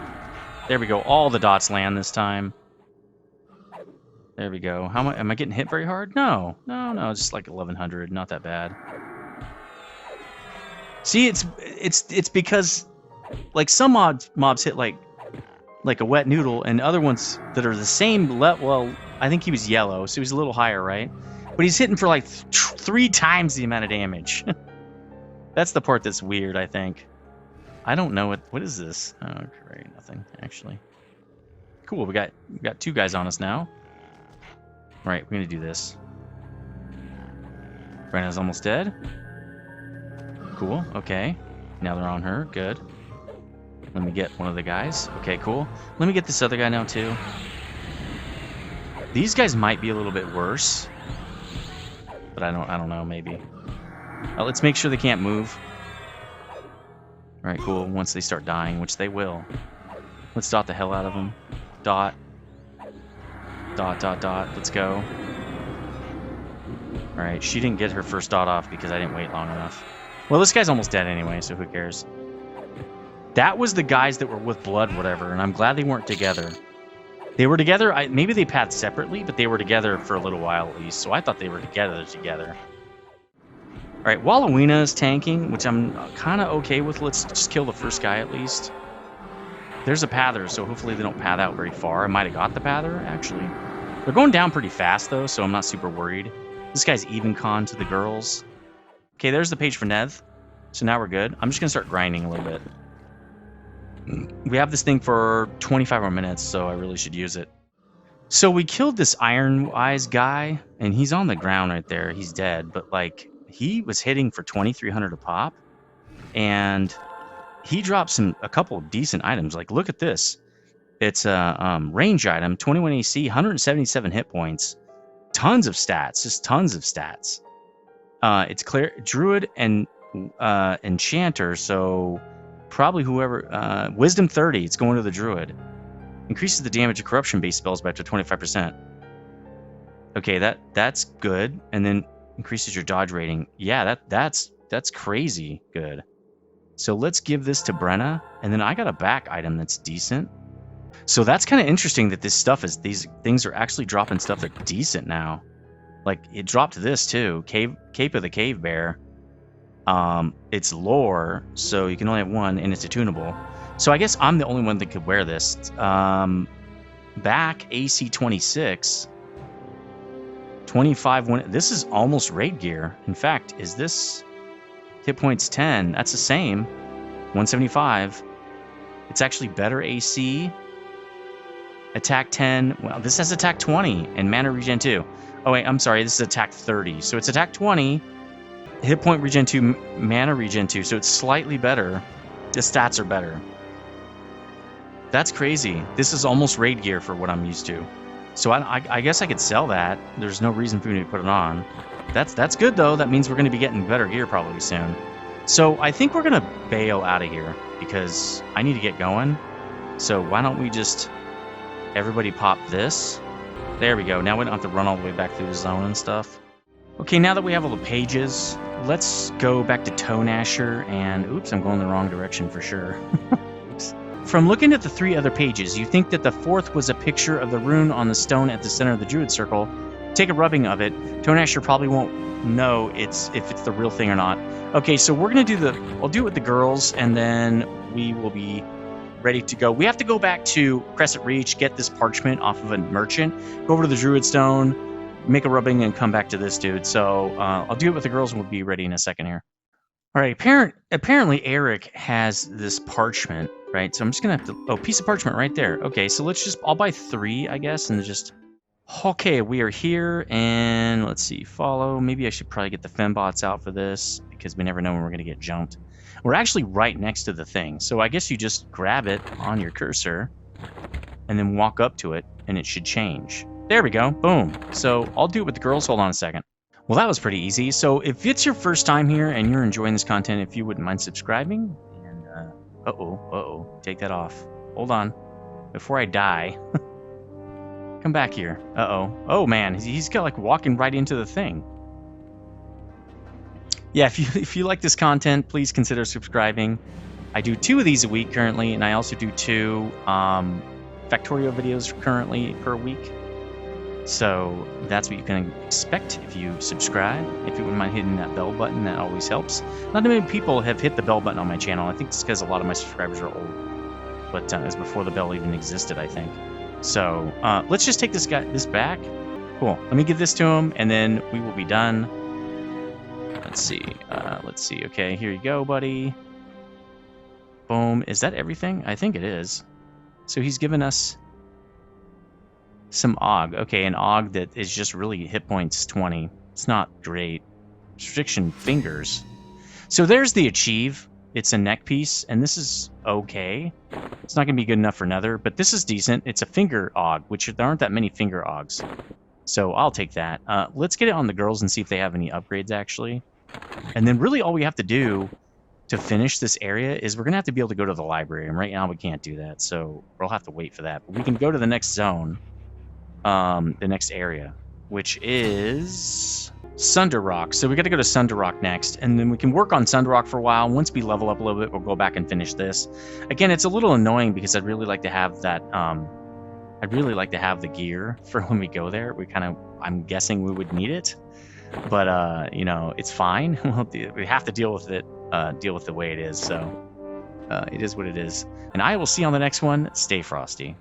There we go. All the dots land this time. There we go. How am I getting hit very hard? No. No, just like 1,100. Not that bad. See, it's because like some mobs hit like a wet noodle, and other ones that are the same level. Well, I think he was yellow, so he's a little higher, right? But he's hitting for like 3 times the amount of damage. That's the part that's weird, I think. I don't know what is this? Oh, great, nothing actually. Cool, we got 2 guys on us now. Right, we're gonna do this. Brenna's almost dead. Cool, okay. Now they're on her, good. Let me get one of the guys. Okay, cool. Let me get this other guy now too. These guys might be a little bit worse. But I don't know, maybe. Let's make sure they can't move. Alright, cool. Once they start dying, which they will. Let's dot the hell out of them. Dot. Dot, dot, dot. Let's go. Alright, she didn't get her first dot off because I didn't wait long enough. Well, this guy's almost dead anyway, so who cares? That was the guys that were with blood, whatever, and I'm glad they weren't together. They were together, maybe they pathed separately, but they were together for a little while at least, so I thought they were together. Alright, Wallowina's tanking, which I'm kind of okay with. Let's just kill the first guy at least. There's a pather, so hopefully they don't path out very far. I might have got the pather, actually. They're going down pretty fast, though, so I'm not super worried. This guy's even con to the girls. Okay, there's the page for Neth. So now we're good. I'm just going to start grinding a little bit. We have this thing for 25 more minutes, so I really should use it. So we killed this Iron Eyes guy, and he's on the ground right there. He's dead, but, like, he was hitting for 2,300 a pop, and he dropped a couple of decent items. Like, look at this. It's a range item, 21 AC, 177 hit points, tons of stats, just tons of stats. It's clear Druid and Enchanter, so probably whoever Wisdom 30. It's going to the Druid. Increases the damage of corruption-based spells by up to 25%. Okay, that's good, and then increases your dodge rating. Yeah, that's crazy good. So let's give this to Brenna, and then I got a back item that's decent. So that's kind of interesting that these things are actually dropping stuff that's decent now. Like, it dropped this too, Cape of the Cave Bear. It's lore, so you can only have one, and it's attunable. So I guess I'm the only one that could wear this. Back AC 26. 25. This is almost raid gear. In fact, is this hit points 10? That's the same. 175. It's actually better AC. Attack 10. Well, this has attack 20 and mana regen 2. Oh, wait, I'm sorry. This is attack 30. So it's attack 20, hit point regen 2, mana regen 2. So it's slightly better. The stats are better. That's crazy. This is almost raid gear for what I'm used to. So I guess I could sell that. There's no reason for me to put it on. That's good, though. That means we're going to be getting better gear probably soon. So I think we're going to bail out of here because I need to get going. So why don't we just... everybody pop this. There we go. Now we don't have to run all the way back through the zone and stuff. Okay, now that we have all the pages, let's go back to Toegnasher and... oops, I'm going the wrong direction for sure. From looking at the 3 other pages, you think that the 4th was a picture of the rune on the stone at the center of the druid circle. Take a rubbing of it. Toegnasher probably won't know if it's the real thing or not. Okay, so we're going to do I'll do it with the girls, and then we will be ready to go. We have to go back to Crescent Reach, get this parchment off of a merchant, go over to the druid stone, make a rubbing, and come back to this dude. So I'll do it with the girls, and we'll be ready in a second here. All right, apparently Eric has this parchment, right? So I'm just going to have to... oh, piece of parchment right there. Okay, so let's just... I'll buy 3, I guess, and just... okay, we are here, and let's see, follow. Maybe I should probably get the fembots out for this, because we never know when we're going to get jumped. We're actually right next to the thing, so I guess you just grab it on your cursor, and then walk up to it, and it should change. There we go, boom. So I'll do it with the girls. Hold on a second. Well, that was pretty easy. So if it's your first time here and you're enjoying this content, if you wouldn't mind subscribing, and take that off. Hold on, before I die. Come back here. Oh man, he's got like walking right into the thing. Yeah, if you like this content, please consider subscribing. I do 2 of these a week currently, and I also do 2 Factorio videos currently per week. So that's what you can expect if you subscribe. If you wouldn't mind hitting that bell button, that always helps. Not too many people have hit the bell button on my channel. I think it's because a lot of my subscribers are old. But it was before the bell even existed, I think. So let's just take this back. Cool. Let me give this to him, and then we will be done. Let's see. Okay, here you go, buddy. Boom. Is that everything? I think it is. So he's given us some AUG. Okay, an AUG that is just really hit points 20. It's not great. Restriction fingers. So there's the achieve. It's a neck piece, and this is okay. It's not going to be good enough for nether, but this is decent. It's a finger AUG, which there aren't that many finger AUGs. So I'll take that. Let's get it on the girls and see if they have any upgrades, actually. And then really all we have to do to finish this area is we're going to have to be able to go to the library, and right now we can't do that, so we'll have to wait for that. But we can go to the next zone, the next area, which is Sunder Rock. So we got to go to Sunder Rock next, and then we can work on Sunder Rock for a while. Once we level up a little bit, we'll go back and finish this. Again, it's a little annoying because I'd really like to have that... I'd really like to have the gear for when we go there. I'm guessing we would need it, but you know, it's fine. We have to deal with it, deal with the way it is. So it is what it is. And I will see you on the next one. Stay frosty.